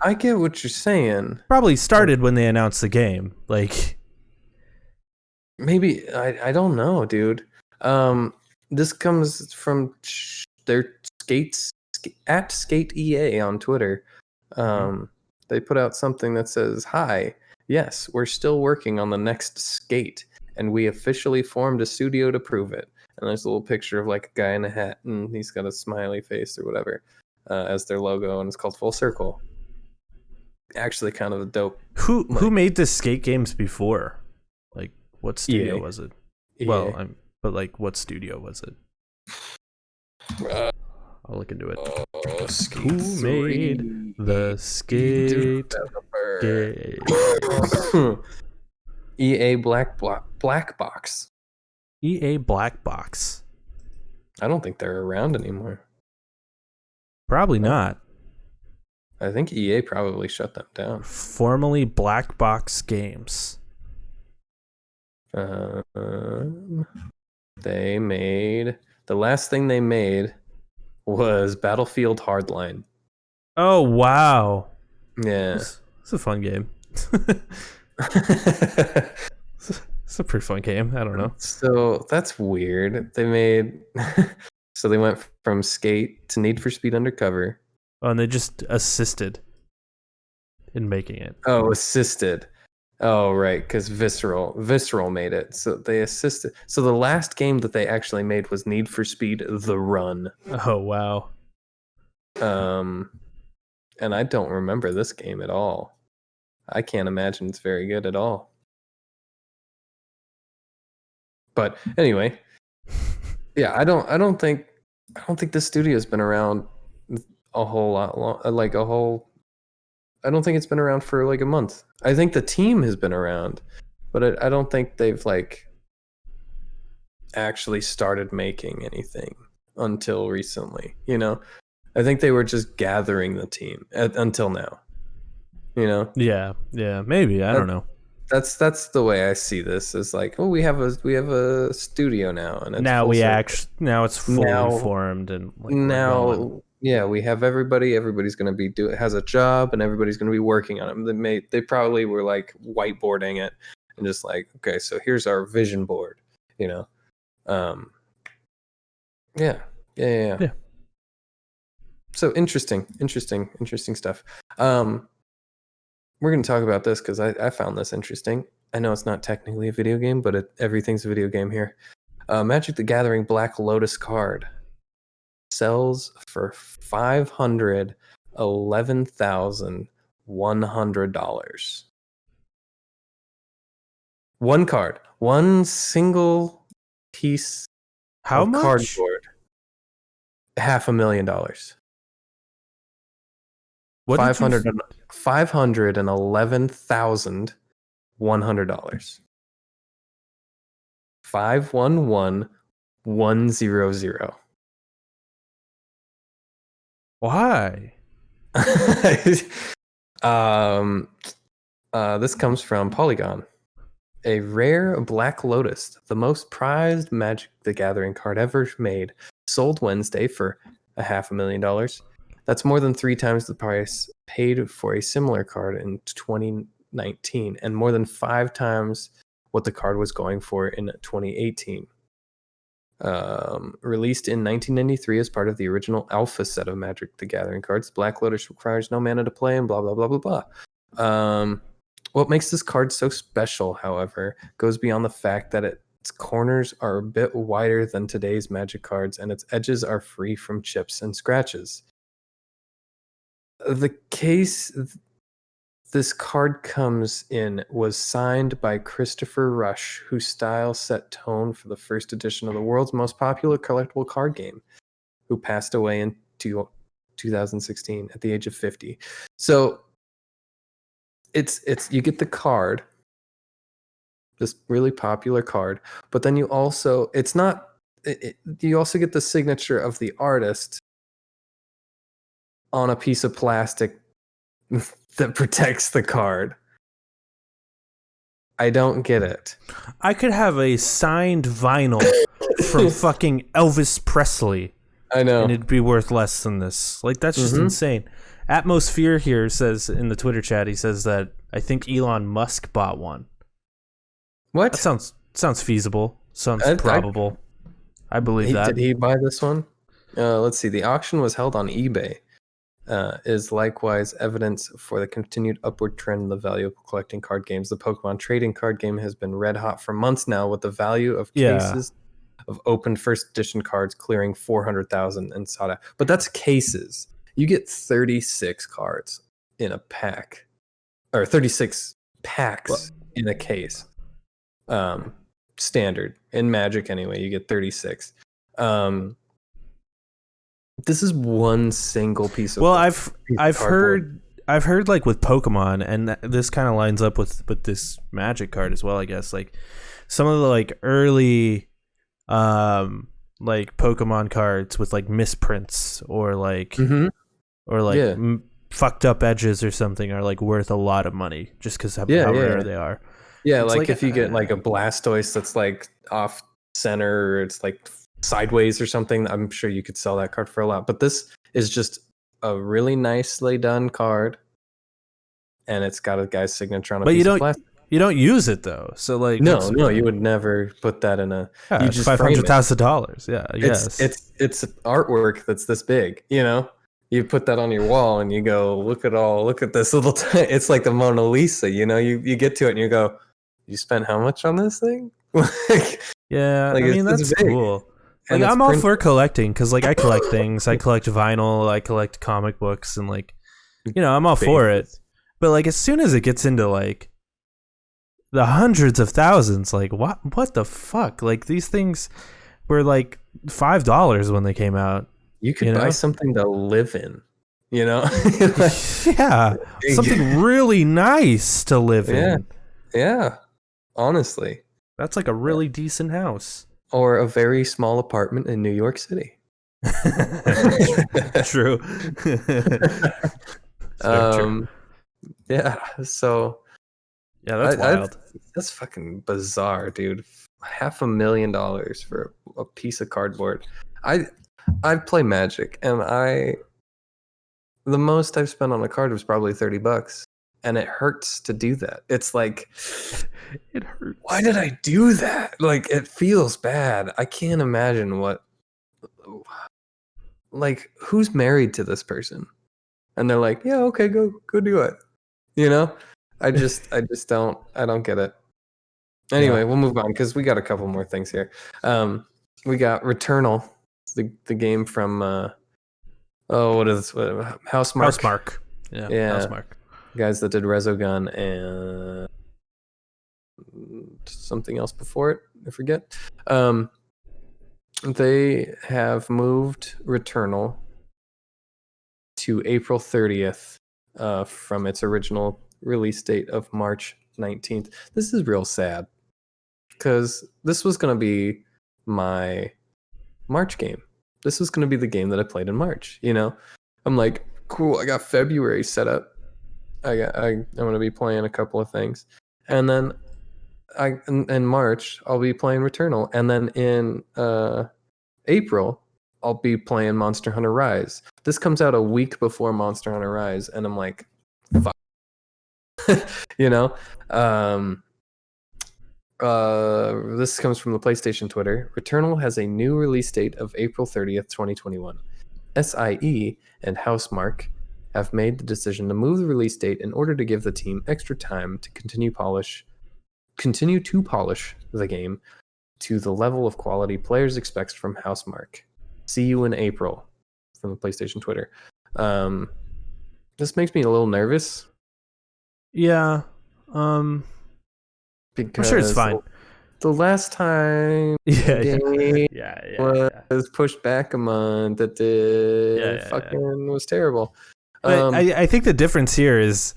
I get what you're saying. Probably started when they announced the game. Maybe I don't know, dude. This comes from their at Skate EA on Twitter. They put out something that says, "Hi, yes, we're still working on the next Skate, and we officially formed a studio to prove it." And there's a little picture of a guy in a hat, and he's got a smiley face or whatever as their logo, and it's called Full Circle. Actually, kind of a dope. Who made the Skate games before? What studio EA. was it? EA. Well, what studio was it? I'll look into it. Who made the Skate game? EA Black Box. EA Black Box. I don't think they're around anymore. Probably not. I think EA probably shut them down. Formerly Black Box Games. They made the last thing they made was Battlefield Hardline. Oh wow! Yeah, it's a fun game. It's a pretty fun game. I don't know. So that's weird. They made so they went from Skate to Need for Speed Undercover. Oh, and they just assisted in making it. Oh, assisted. Oh, right, because Visceral made it. So they assisted. So the last game that they actually made was Need for Speed The Run. Oh, wow. And I don't remember this game at all. I can't imagine it's very good at all. But anyway, yeah, I don't think this studio's been around a whole lot long. I don't think it's been around for a month. I think the team has been around, but I don't think they've actually started making anything until recently. I think they were just gathering the team until now. Yeah, maybe. I don't know. That's the way I see this. Is we have a studio now, and it's now it's fully formed, and now. Yeah, we have everybody. Everybody's going to has a job, and everybody's going to be working on it. They probably were whiteboarding it and just okay, so here's our vision board. Yeah. So interesting stuff. We're going to talk about this because I found this interesting. I know it's not technically a video game, but everything's a video game here. Magic the Gathering Black Lotus card sells for $511,100. One card, one single piece of cardboard. $500,000. What? $511,100. 511100. Why? This comes from Polygon. A rare Black Lotus, the most prized Magic the Gathering card ever made, sold Wednesday for $500,000. That's more than 3 times the price paid for a similar card in 2019, and more than 5 times what the card was going for in 2018. Released in 1993 as part of the original Alpha set of Magic the Gathering cards, Black Lotus requires no mana to play and blah, blah, blah, blah, blah. What makes this card so special, however, goes beyond the fact that its corners are a bit wider than today's Magic cards and its edges are free from chips and scratches. The case this card comes in was signed by Christopher Rush, whose style set tone for the first edition of the world's most popular collectible card game, who passed away in 2016 at the age of 50. So it's you get the card, this really popular card, but then you also you also get the signature of the artist on a piece of plastic that protects the card. I don't get it. I could have a signed vinyl from fucking Elvis Presley. I know. And it'd be worth less than this. Like, that's just insane. Atmosphere here says in the Twitter chat, he says that I think Elon Musk bought one. What? That sounds feasible. Sounds probable. I believe that. Did he buy this one? Let's see. The auction was held on eBay. Is likewise evidence for the continued upward trend in the value of collecting card games. The Pokemon trading card game has been red hot for months now, with the value of cases of opened first edition cards clearing 400,000 in Sada. But that's cases. You get 36 cards in a pack, or 36 packs in a case. Standard in Magic anyway. You get 36. This is one single piece of. Well, I've heard like with Pokemon, and this kind of lines up with this Magic card as well. I guess like some of the like early, like Pokemon cards with like misprints or like fucked up edges or something are like worth a lot of money just because how rare they are. Yeah, like if you get like a Blastoise that's like off center, or it's like sideways or something, I'm sure you could sell that card for a lot. But this is just a really nicely done card, and it's got a guy's signature on a piece of plastic. You don't use it though, so like no, you would never put that in a. Yeah, you just $500,000. Yeah, I guess it's artwork that's this big. You know, you put that on your wall and you go, look at this little. It's like the Mona Lisa. You know, you get to it and you go, you spent how much on this thing? Yeah, like, I mean that's cool. Like, I'm all for collecting because like I collect things. I collect vinyl. I collect comic books, and like, you know, I'm all for it. But like as soon as it gets into like the hundreds of thousands, like what the fuck? Like these things were like $5 when they came out. You could buy something to live in, you know? Yeah, something really nice to live in. Yeah, honestly, that's like a really decent house. Or a very small apartment in New York City. True. True. Yeah. So. Yeah, that's wild. That's fucking bizarre, dude. $500,000 for a piece of cardboard. I play Magic, and the most I've spent on a card was probably $30, and it hurts to do that. It's like. It hurts. Why did I do that? Like, it feels bad. I can't imagine like, who's married to this person? And they're like, yeah, okay, go do it. You know? I don't get it. Anyway, we'll move on because we got a couple more things here. We got Returnal, the game from Housemarque. Housemarque. Yeah. Housemarque. Guys that did Resogun and something else before it, I forget. They have moved Returnal to April 30th from its original release date of March 19th. This is real sad because this was going to be my March game. This was going to be the game that I played in March. You know, I'm like, cool, I got February set up. I'm going to be playing a couple of things, and then in March I'll be playing Returnal, and then in April I'll be playing Monster Hunter Rise. This comes out a week before Monster Hunter Rise, and I'm like, fuck. You know, This comes from the PlayStation Twitter. Returnal has a new release date of April 30th, 2021. SIE and Housemarque have made the decision to move the release date in order to give the team extra time to continue to polish the game to the level of quality players expect from Housemarque. See you in April, from the PlayStation Twitter. This makes me a little nervous. Yeah. Because I'm sure it's fine. The last time was pushed back a month, that was terrible. But I think the difference here is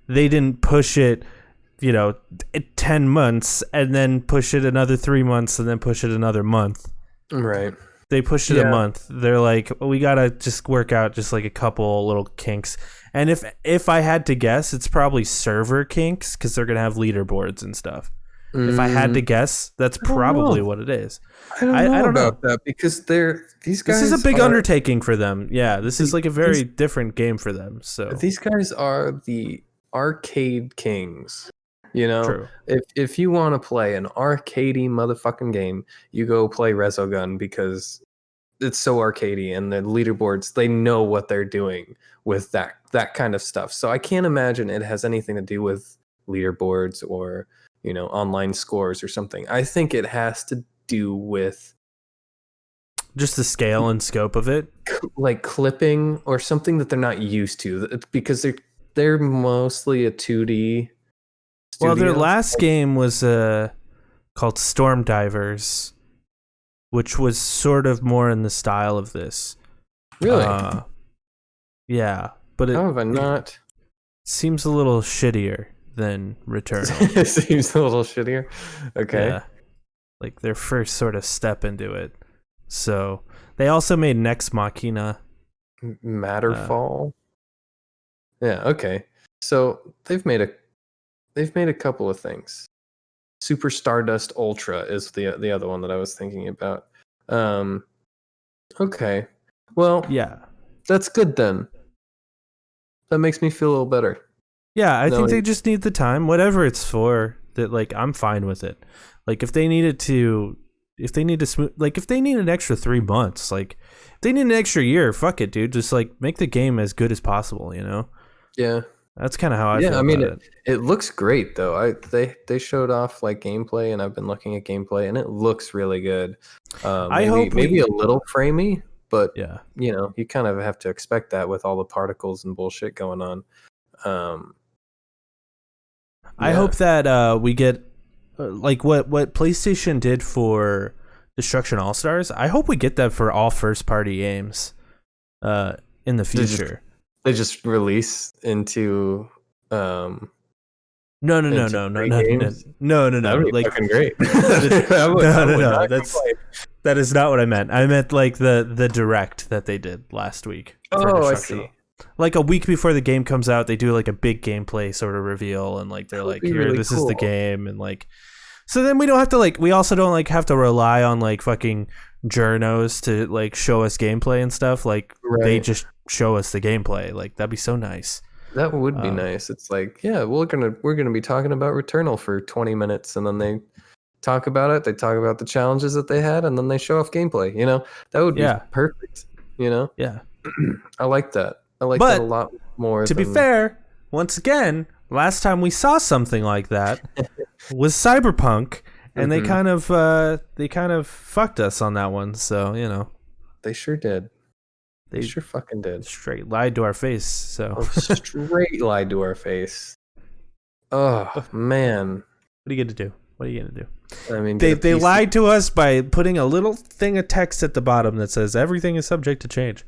they didn't push it, 10 months and then push it another 3 months and then push it another month. Right. They pushed it a month. They're like, we gotta just work out just like a couple little kinks. And if I had to guess, it's probably server kinks because they're gonna have leaderboards and stuff. If I had to guess, that's probably what it is. I don't know about that because these guys. This is a big undertaking for them. Yeah, this is like a very different game for them. So these guys are the arcade kings. True. If you want to play an arcadey motherfucking game, you go play Resogun because it's so arcadey, and the leaderboards, they know what they're doing with that kind of stuff. So I can't imagine it has anything to do with leaderboards or online scores or something. I think it has to do with just the scale and scope of it, like clipping or something that they're not used to, because they're mostly a 2D studio. Well, their last game was called Storm Divers, which was sort of more in the style of this. Really? Yeah, but it seems a little shittier than Returnal. It seems a little shittier. Okay. Yeah. Like their first sort of step into it. So they also made Nex Machina. Matterfall. Yeah, okay. So they've made a couple of things. Super Stardust Ultra is the other one that I was thinking about. Okay. Well, yeah. That's good then. That makes me feel a little better. Yeah, I think they just need the time, whatever it's for. That like I'm fine with it. Like if they need an extra 3 months, like if they need an extra year, fuck it, dude. Just like make the game as good as possible, Yeah. That's kind of how I feel about it. It looks great though. They showed off like gameplay, and I've been looking at gameplay, and it looks really good. I hope maybe a little framey, but yeah, you kind of have to expect that with all the particles and bullshit going on. I hope that we get like what PlayStation did for Destruction All Stars. I hope we get that for all first party games in the future. They just release into No. That would be like fucking great. No. That is not what I meant. I meant like the direct that they did last week. Oh, I see. Like a week before the game comes out, they do like a big gameplay sort of reveal, and like they're like, "Here, really this is the game," and like, so then we don't have to like, we also don't like have to rely on like fucking journos to like show us gameplay and stuff. Like they just show us the gameplay. Like that'd be so nice. That would be nice. It's like, yeah, we're gonna be talking about Returnal for 20 minutes, and then they talk about it. They talk about the challenges that they had, and then they show off gameplay. That would be perfect. Yeah, I like that. I like that a lot more. To be fair, once again, last time we saw something like that was Cyberpunk, and they kind of fucked us on that one. So they sure did. They sure fucking did. Straight lied to our face. So straight lied to our face. Oh man, what are you gonna do? What are you gonna do? I mean, they lied to us by putting a little thing of text at the bottom that says everything is subject to change.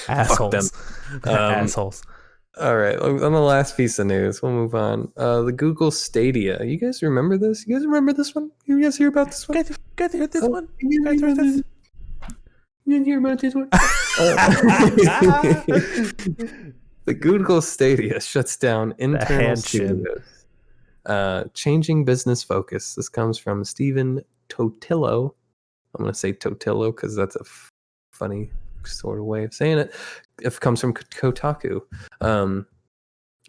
Assholes. Assholes. All right, on the last piece of news, we'll move on. The Google Stadia. You guys remember this? You guys remember this one? You guys hear about this one? Guys hear this one? You didn't hear about this one? The Google Stadia shuts down internal studios. Changing business focus. This comes from Stephen Totillo. I'm going to say Totillo because that's a funny sort of way of saying it. It comes from Kotaku.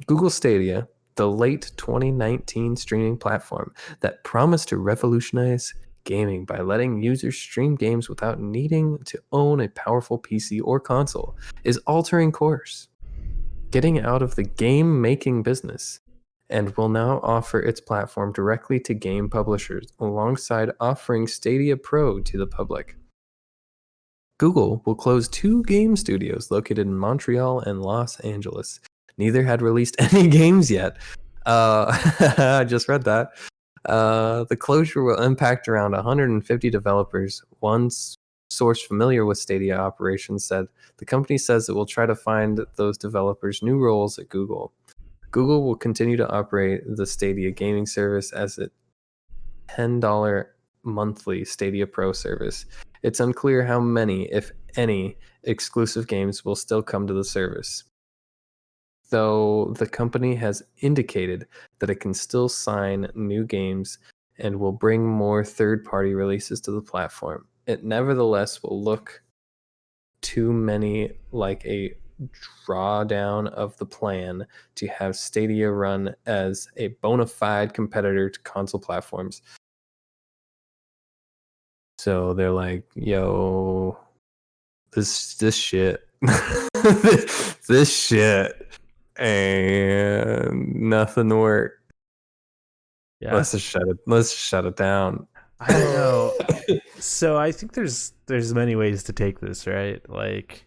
Google Stadia the late 2019 streaming platform that promised to revolutionize gaming by letting users stream games without needing to own a powerful PC or console, is altering course, getting out of the game making business, and will now offer its platform directly to game publishers alongside offering Stadia Pro to the public. Google will close 2 game studios located in Montreal and Los Angeles. Neither had released any games yet. I just read that. The closure will impact around 150 developers. One source familiar with Stadia operations said the company says it will try to find those developers new roles at Google. Google will continue to operate the Stadia gaming service as a $10 monthly Stadia Pro service. It's unclear how many, if any, exclusive games will still come to the service, though the company has indicated that it can still sign new games and will bring more third-party releases to the platform. It nevertheless will look too many like a drawdown of the plan to have Stadia run as a bona fide competitor to console platforms. So they're like, yo, this shit, this shit, and nothing worked. Yeah. Let's just shut it down. I don't know. So I think there's many ways to take this, right? Like,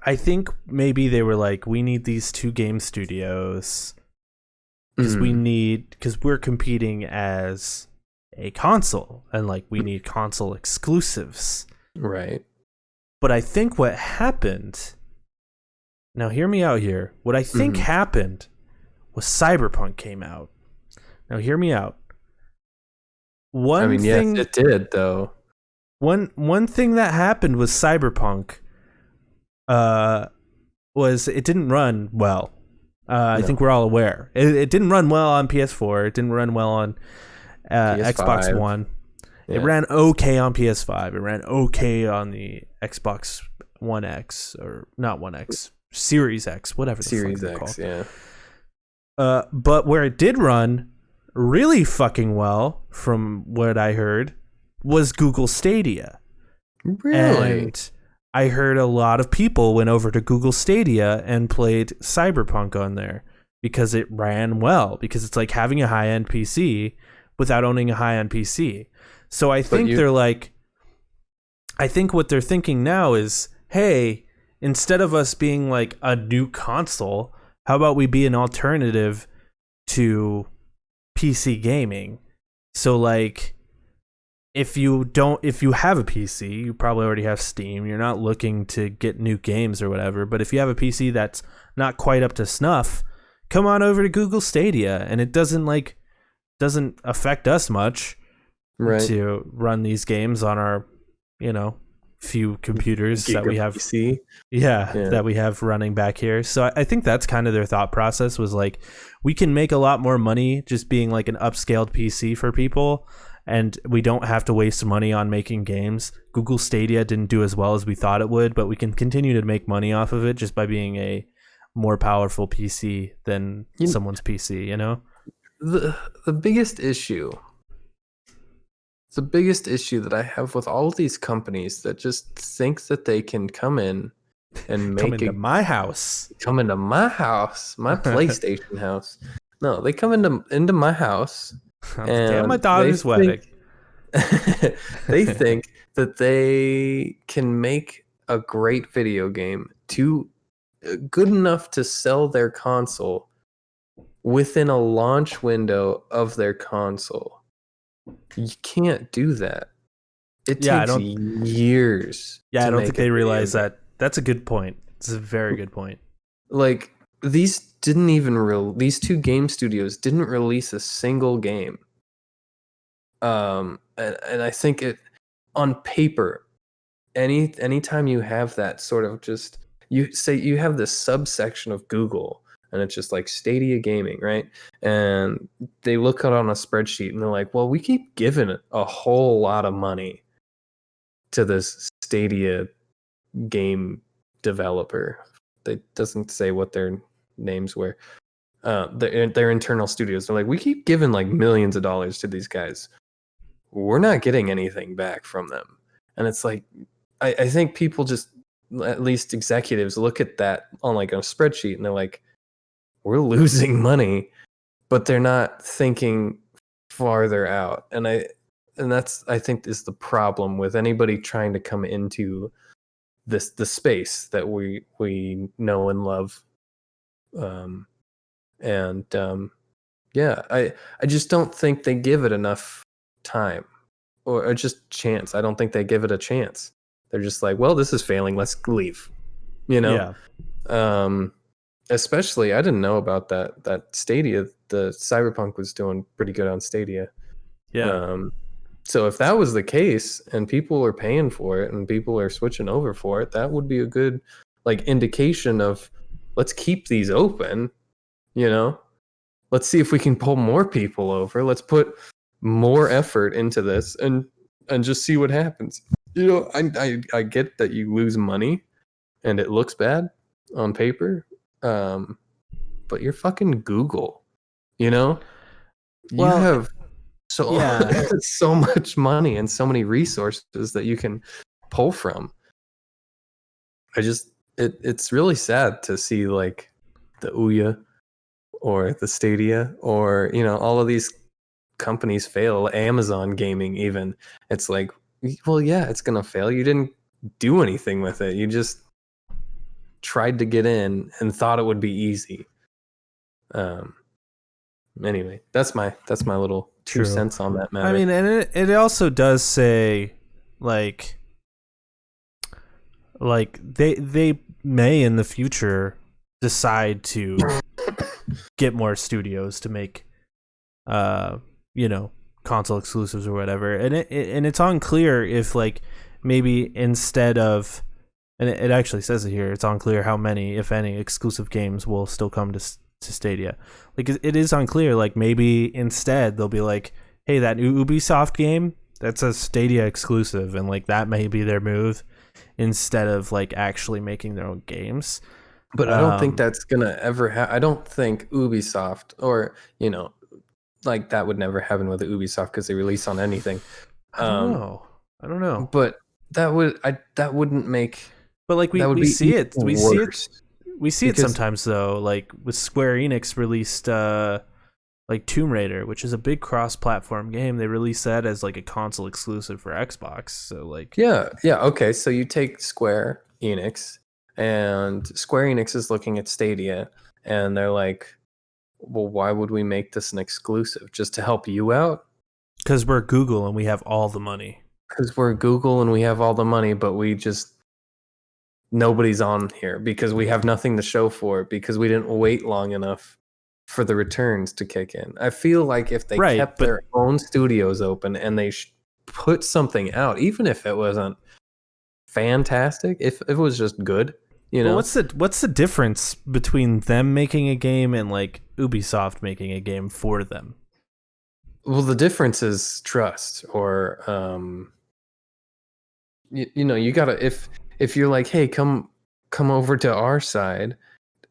I think maybe they were like, we need these 2 game studios because we're competing as a console, and like we need console exclusives, right? But I think what happened, now hear me out here, what I think happened was Cyberpunk came out. Now hear me out. Yes, it did though. One thing that happened with Cyberpunk was it didn't run well. No. I think we're all aware. It didn't run well on PS4. It didn't run well on Xbox One. Yeah. It ran okay on PS5. It ran okay on the Xbox One X, or not One X, Series X, whatever the Series fuck they're X, called. yeah. But where it did run really fucking well, from what I heard, was Google Stadia. Really? And I heard a lot of people went over to Google Stadia and played Cyberpunk on there because it ran well, because it's like having a high-end PC without owning a high-end PC. So I think I think what they're thinking now is, hey, instead of us being like a new console, how about we be an alternative to PC gaming? So like, if you have a PC, you probably already have Steam. You're not looking to get new games or whatever. But if you have a PC that's not quite up to snuff, come on over to Google Stadia, and it doesn't affect us much, right, to run these games on our, few computers that we have. PC. Yeah, that we have running back here. So I think that's kind of their thought process, was like, we can make a lot more money just being like an upscaled PC for people, and we don't have to waste money on making games. Google Stadia didn't do as well as we thought it would, but we can continue to make money off of it just by being a more powerful PC than someone's PC, The biggest issue that I have with all of these companies that just think that they can come in and come into my house, my PlayStation house. No, they come into my house. Damn, my daughter's wedding. They think that they can make a great video game good enough to sell their console within a launch window of their console. You can't do that. It takes years. Yeah, I don't think they realize that. That's a good point. It's a very good point. Like, these 2 game studios didn't release a single game. And I think it, on paper, anytime you have that sort of, just, you say you have this subsection of Google, and it's just like Stadia Gaming, right? And they look out on a spreadsheet and they're like, well, we keep giving a whole lot of money to this Stadia game developer. It doesn't say what their names were. their internal studios. They're like, we keep giving like millions of dollars to these guys. We're not getting anything back from them. And it's like, I think people just, at least executives, look at that on like a spreadsheet and they're like, we're losing money, but they're not thinking farther out. And that's, I think, is the problem with anybody trying to come into the space that we know and love. Yeah, I just don't think they give it enough time or just chance. I don't think they give it a chance. They're just like, well, this is failing, let's leave. You know? Yeah. Especially, I didn't know about that Stadia. The Cyberpunk was doing pretty good on Stadia. Yeah. So if that was the case and people are paying for it and people are switching over for it, that would be a good like indication of let's keep these open, you know? Let's see if we can pull more people over. Let's put more effort into this and just see what happens. You know, I get that you lose money and it looks bad on paper, but you're fucking Google. You know, you Well, have so yeah. so much money and so many resources that you can pull from. It's really sad to see like the Ouya or the Stadia or all of these companies fail. Amazon Gaming even, it's like, well, yeah, it's gonna fail. You didn't do anything with it. You just tried to get in and thought it would be easy. Anyway, that's my little two True. cents on that matter. I mean, and it also does say like they may in the future decide to get more studios to make console exclusives or whatever, and it's unclear if like maybe instead of, and it actually says it here, it's unclear how many, if any, exclusive games will still come to Stadia. Like it is unclear. Like maybe instead they'll be like, hey, that new Ubisoft game, that's a Stadia exclusive, and like that may be their move instead of like actually making their own games. But I don't think that's gonna ever happen. I don't think Ubisoft or like that would never happen with the Ubisoft because they release on anything. I don't know. But that wouldn't make. But like that would we be see it. We see it. We see it because- sometimes though. Like with Square Enix released like Tomb Raider, which is a big cross-platform game. They released that as like a console exclusive for Xbox. So like yeah. Okay, so you take Square Enix, and Square Enix is looking at Stadia, and they're like, well, why would we make this an exclusive? Just to help you out? because we're Google and we have all the money. Because we're Google and we have all the money, but nobody's on here because we have nothing to show for it because we didn't wait long enough for the returns to kick in. I feel like if they kept their own studios open and they put something out, even if it wasn't fantastic, if it was just good, Well, what's the difference between them making a game and like Ubisoft making a game for them? Well, the difference is trust, or you gotta, if you're like, hey, come over to our side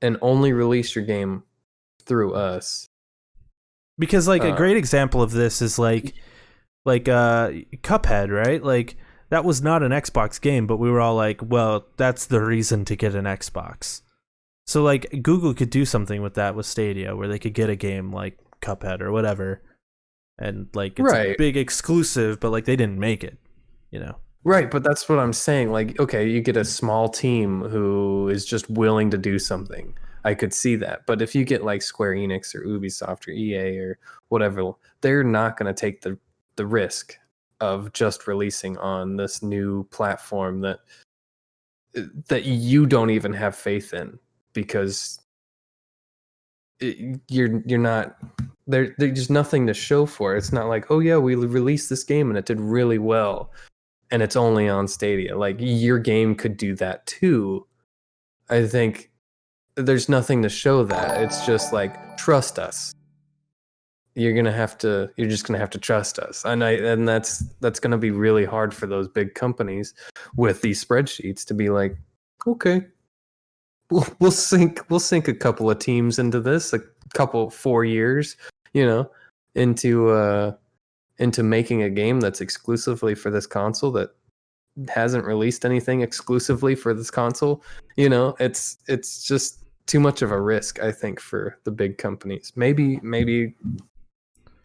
and only release your game through us. Because like a great example of this is like Cuphead, right? Like that was not an Xbox game, but we were all like, well, that's the reason to get an Xbox. So like Google could do something with that with Stadia, where they could get a game like Cuphead or whatever, and like it's a big exclusive, but like they didn't make it, Right, but that's what I'm saying. Like, okay, you get a small team who is just willing to do something. I could see that. But if you get like Square Enix or Ubisoft or EA or whatever, they're not going to take the risk of just releasing on this new platform that you don't even have faith in, because you're not there's just nothing to show for it. It's not like, oh yeah, we released this game and it did really well and it's only on Stadia. Like your game could do that too. I think there's nothing to show that. It's just like, trust us. You're just gonna have to trust us. And that's gonna be really hard for those big companies with these spreadsheets to be like, okay, we'll sink a couple of teams into this, like 4 years, into making a game that's exclusively for this console that hasn't released anything exclusively for this console. It's just too much of a risk, I think, for the big companies. Maybe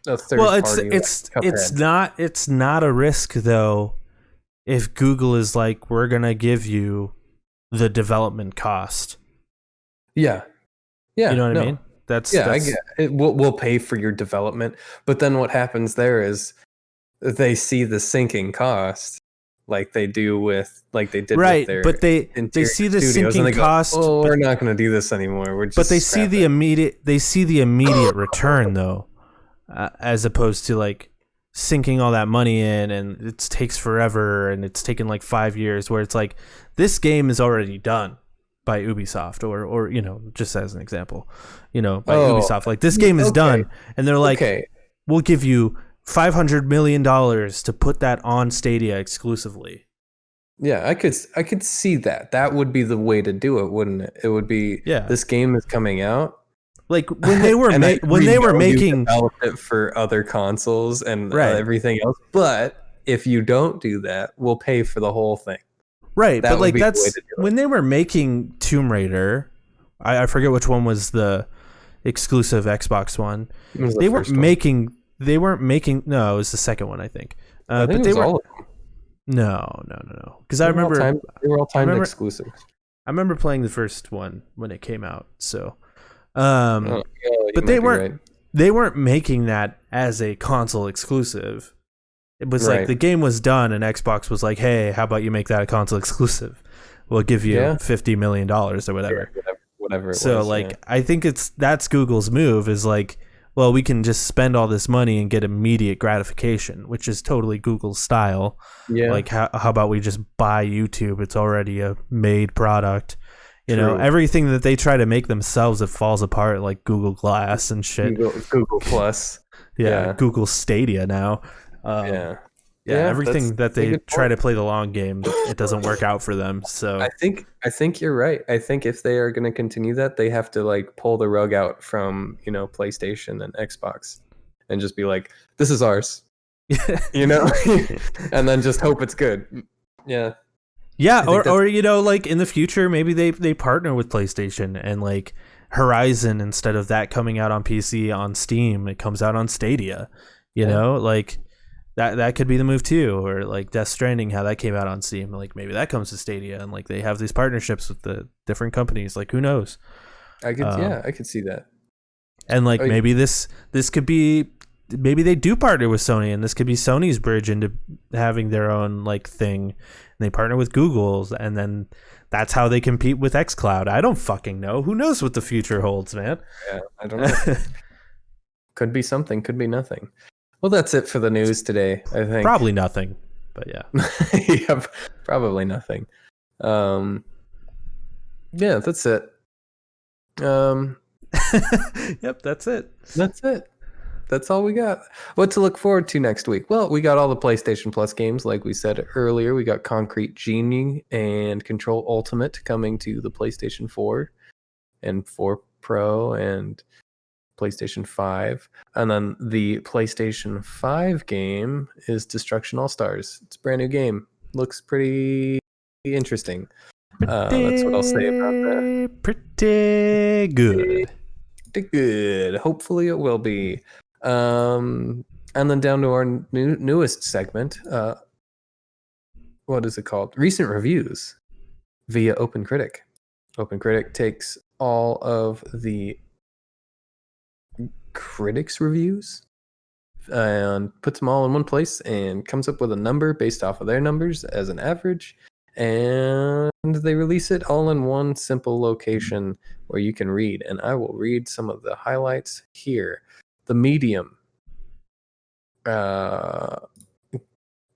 a third party. It's not a risk though if Google is like, we're gonna give you the development cost. Yeah, you know what I mean? That's I get it. We'll pay for your development, but then what happens there is they see the sinking cost, like they did with their but they see the sinking cost. Oh, we're not going to do this anymore. But they see the immediate return though, as opposed to like sinking all that money in, and it takes forever, and it's taken like 5 years. Where it's like, this game is already done by Ubisoft, or just as an example, by Ubisoft. Like, this game is done, and they're like, we'll give you $500 million to put that on Stadia exclusively. Yeah, I could see that. That would be the way to do it, wouldn't it? It would be, this game is coming out. Like when they were making developed it for other consoles and everything else. But if you don't do that, we'll pay for the whole thing. Right, but like that's when they were making Tomb Raider. I forget which one was the exclusive Xbox one. They weren't making. No, it was the second one, I think. I think it was all of them. No. Because I remember they were all timed exclusives. I remember playing the first one when it came out. So, but they weren't. Right. They weren't making that as a console exclusive. It was like the game was done, and Xbox was like, "Hey, how about you make that a console exclusive? We'll give you $50 million or whatever." Yeah, whatever. So, I think that's Google's move, is like, well, we can just spend all this money and get immediate gratification, which is totally Google's style. Yeah. Like, how about we just buy YouTube? It's already a made product. Everything that they try to make themselves, it falls apart, like Google Glass and shit. Google Plus. Yeah, Google Stadia now. Everything that they try to play the long game, it doesn't work out for them. So I think you're right. I think if they are going to continue that, they have to like pull the rug out from PlayStation and Xbox, and just be like, "This is ours," and then just hope it's good. Yeah. Yeah, or like in the future, maybe they partner with PlayStation, and like Horizon, instead of that coming out on PC on Steam, it comes out on Stadia. Like. That could be the move too, or like Death Stranding, how that came out on Steam. Like, maybe that comes to Stadia, and like they have these partnerships with the different companies. Like, who knows? I could see that. And like maybe this could be, maybe they do partner with Sony, and this could be Sony's bridge into having their own like thing. And they partner with Google's, and then that's how they compete with xCloud. I don't fucking know. Who knows what the future holds, man? Yeah, I don't know. Could be something, could be nothing. Well, that's it for the news today, I think. Probably nothing, but yeah. Yeah, probably nothing. Yeah, that's it. Yep, that's it. That's it. That's all we got. What to look forward to next week? Well, we got all the PlayStation Plus games, like we said earlier. We got Concrete Genie and Control Ultimate coming to the PlayStation 4 and 4 Pro and PlayStation 5. And then the PlayStation 5 game is Destruction All-Stars. It's a brand new game. Looks pretty interesting. That's what I'll say about that. Pretty good. Pretty good. Hopefully it will be. And then down to our newest segment. What is it called? Recent reviews via OpenCritic. OpenCritic takes all of the critics' reviews and puts them all in one place and comes up with a number based off of their numbers as an average, and they release it all in one simple location where you can read. And I will read some of the highlights here. The Medium, out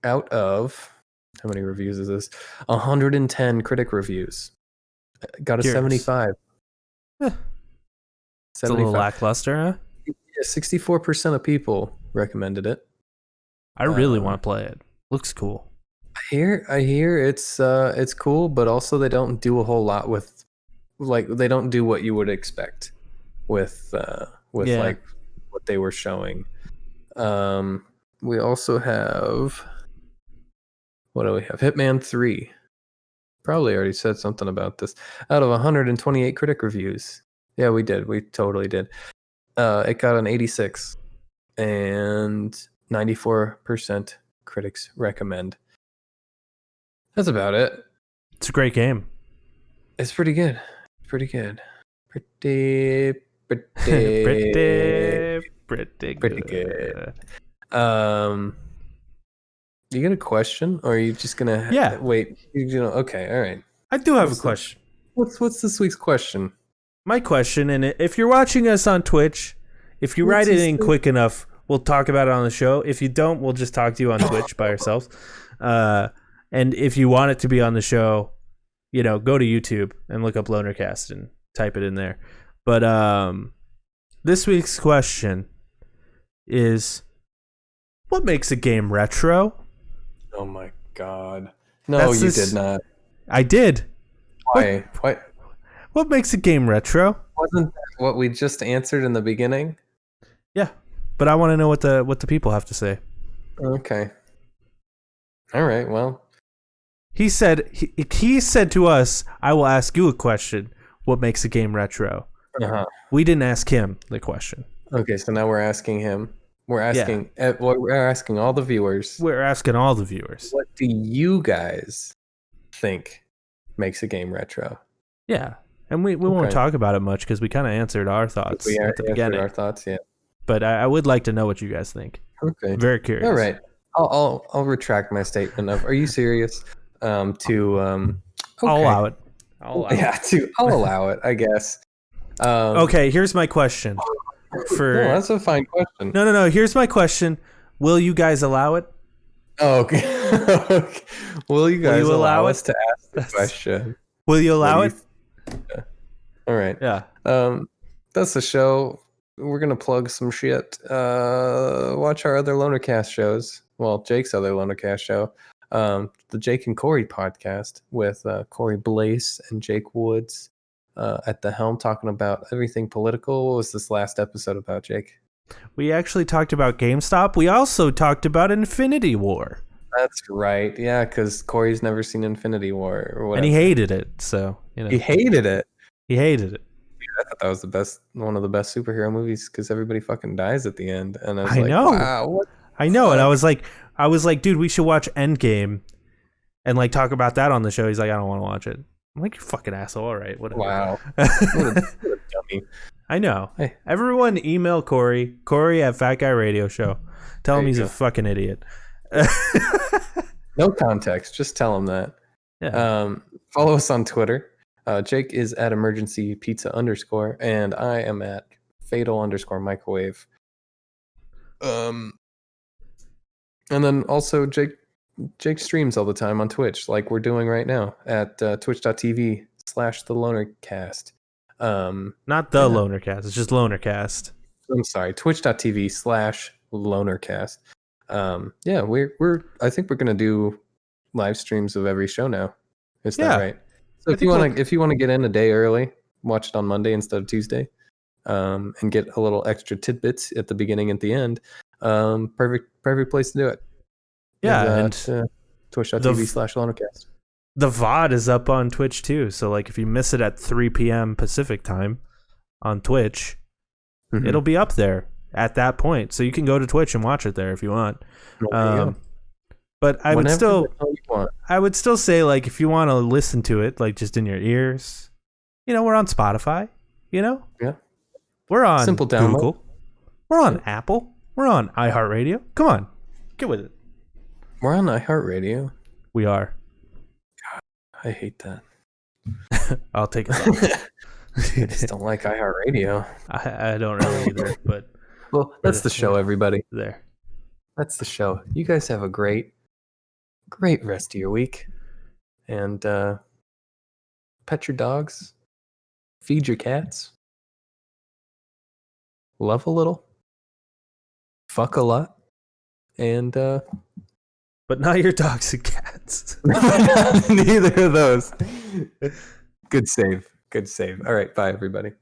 of, how many reviews is this? 110 critic reviews, got a 75. It's a little lackluster, huh? 64% of people recommended it. I really want to play it. Looks cool. I hear it's cool, but also they don't do a whole lot with, like, they don't do what you would expect with with like what they were showing. We also have, what do we have? Hitman 3. Probably already said something about this. Out of 128 critic reviews. Yeah, we did. We totally did. It got an 86 and 94% critics recommend. That's about it. It's a great game. It's pretty good. Pretty good. Pretty good. You got a question, or are you just gonna wait? Okay, all right. I do have a question. What's this week's question? My question, and if you're watching us on Twitch, if you write it in quick enough, we'll talk about it on the show. If you don't, we'll just talk to you on Twitch by ourselves. And if you want it to be on the show, go to YouTube and look up Lonercast and type it in there. But this week's question is, what makes a game retro? Oh my god. No, you did not. I did. Why? What makes a game retro? Wasn't that what we just answered in the beginning? Yeah, but I want to know what the people have to say. Okay. All right, well. He said to us, I will ask you a question. What makes a game retro? Uh-huh. We didn't ask him the question. Okay, so now we're asking him. We're asking all the viewers. We're asking all the viewers. What do you guys think makes a game retro? Yeah, and we won't talk about it much because we kind of answered our thoughts at the beginning. Our thoughts, yeah. But I would like to know what you guys think. Okay. Very curious. All right. I'll retract my statement of, are you serious? Okay. I'll allow it. I'll allow it, I guess. Okay, here's my question. No, that's a fine question. No. Here's my question. Will you guys allow it? Oh, okay. Will you guys allow us to ask the question? Will you allow it? Yeah. All right. Yeah. That's the show. We're gonna plug some shit. Watch our other Lonercast shows. Well, Jake's other Lonercast show. The Jake and Corey podcast with Corey Blaze and Jake Woods at the helm, talking about everything political. What was this last episode about, Jake? We actually talked about GameStop. We also talked about Infinity War. That's right. Yeah, because Corey's never seen Infinity War or whatever. And he hated it. So he hated it. He hated it. I thought that was one of the best superhero movies because everybody fucking dies at the end. And I was know. Wow, what? I know. And I was like, dude, we should watch Endgame and like talk about that on the show. He's like, I don't want to watch it. I'm like, you fucking asshole. All right, whatever. Wow. What a dummy. I know. Hey. Everyone email Corey at Fat Guy Radio Show. Tell him he's a fucking idiot. No context. Just tell him that. Yeah. Follow us on Twitter. Jake is at emergency pizza _ and I am at fatal _microwave. And then also Jake streams all the time on Twitch, like we're doing right now at twitch.tv/thelonercast. Not the Lonercast, it's just Lonercast. I'm sorry, twitch.tv/lonercast. I think we're gonna do live streams of every show now. Is that right? So if you want to get in a day early, watch it on Monday instead of Tuesday, and get a little extra tidbits at the beginning and the end. Perfect place to do it. Yeah, and twitch.tv/lonercast. The VOD is up on Twitch too. So like if you miss it at 3 p.m. Pacific time on Twitch, it'll be up there at that point. So you can go to Twitch and watch it there if you want. But I would still say, like, if you want to listen to it, like, just in your ears, we're on Spotify, Yeah. We're on Simple Google. download. We're on Apple. We're on iHeartRadio. Come on. Get with it. We're on iHeartRadio. We are. God, I hate that. I'll take it. I just don't like iHeartRadio. I don't really either, but... Well, that's the show, everybody. There. That's the show. You guys have a great rest of your week. And pet your dogs. Feed your cats. Love a little. Fuck a lot. And but not your dogs and cats. Neither of those. Good save. All right, bye everybody.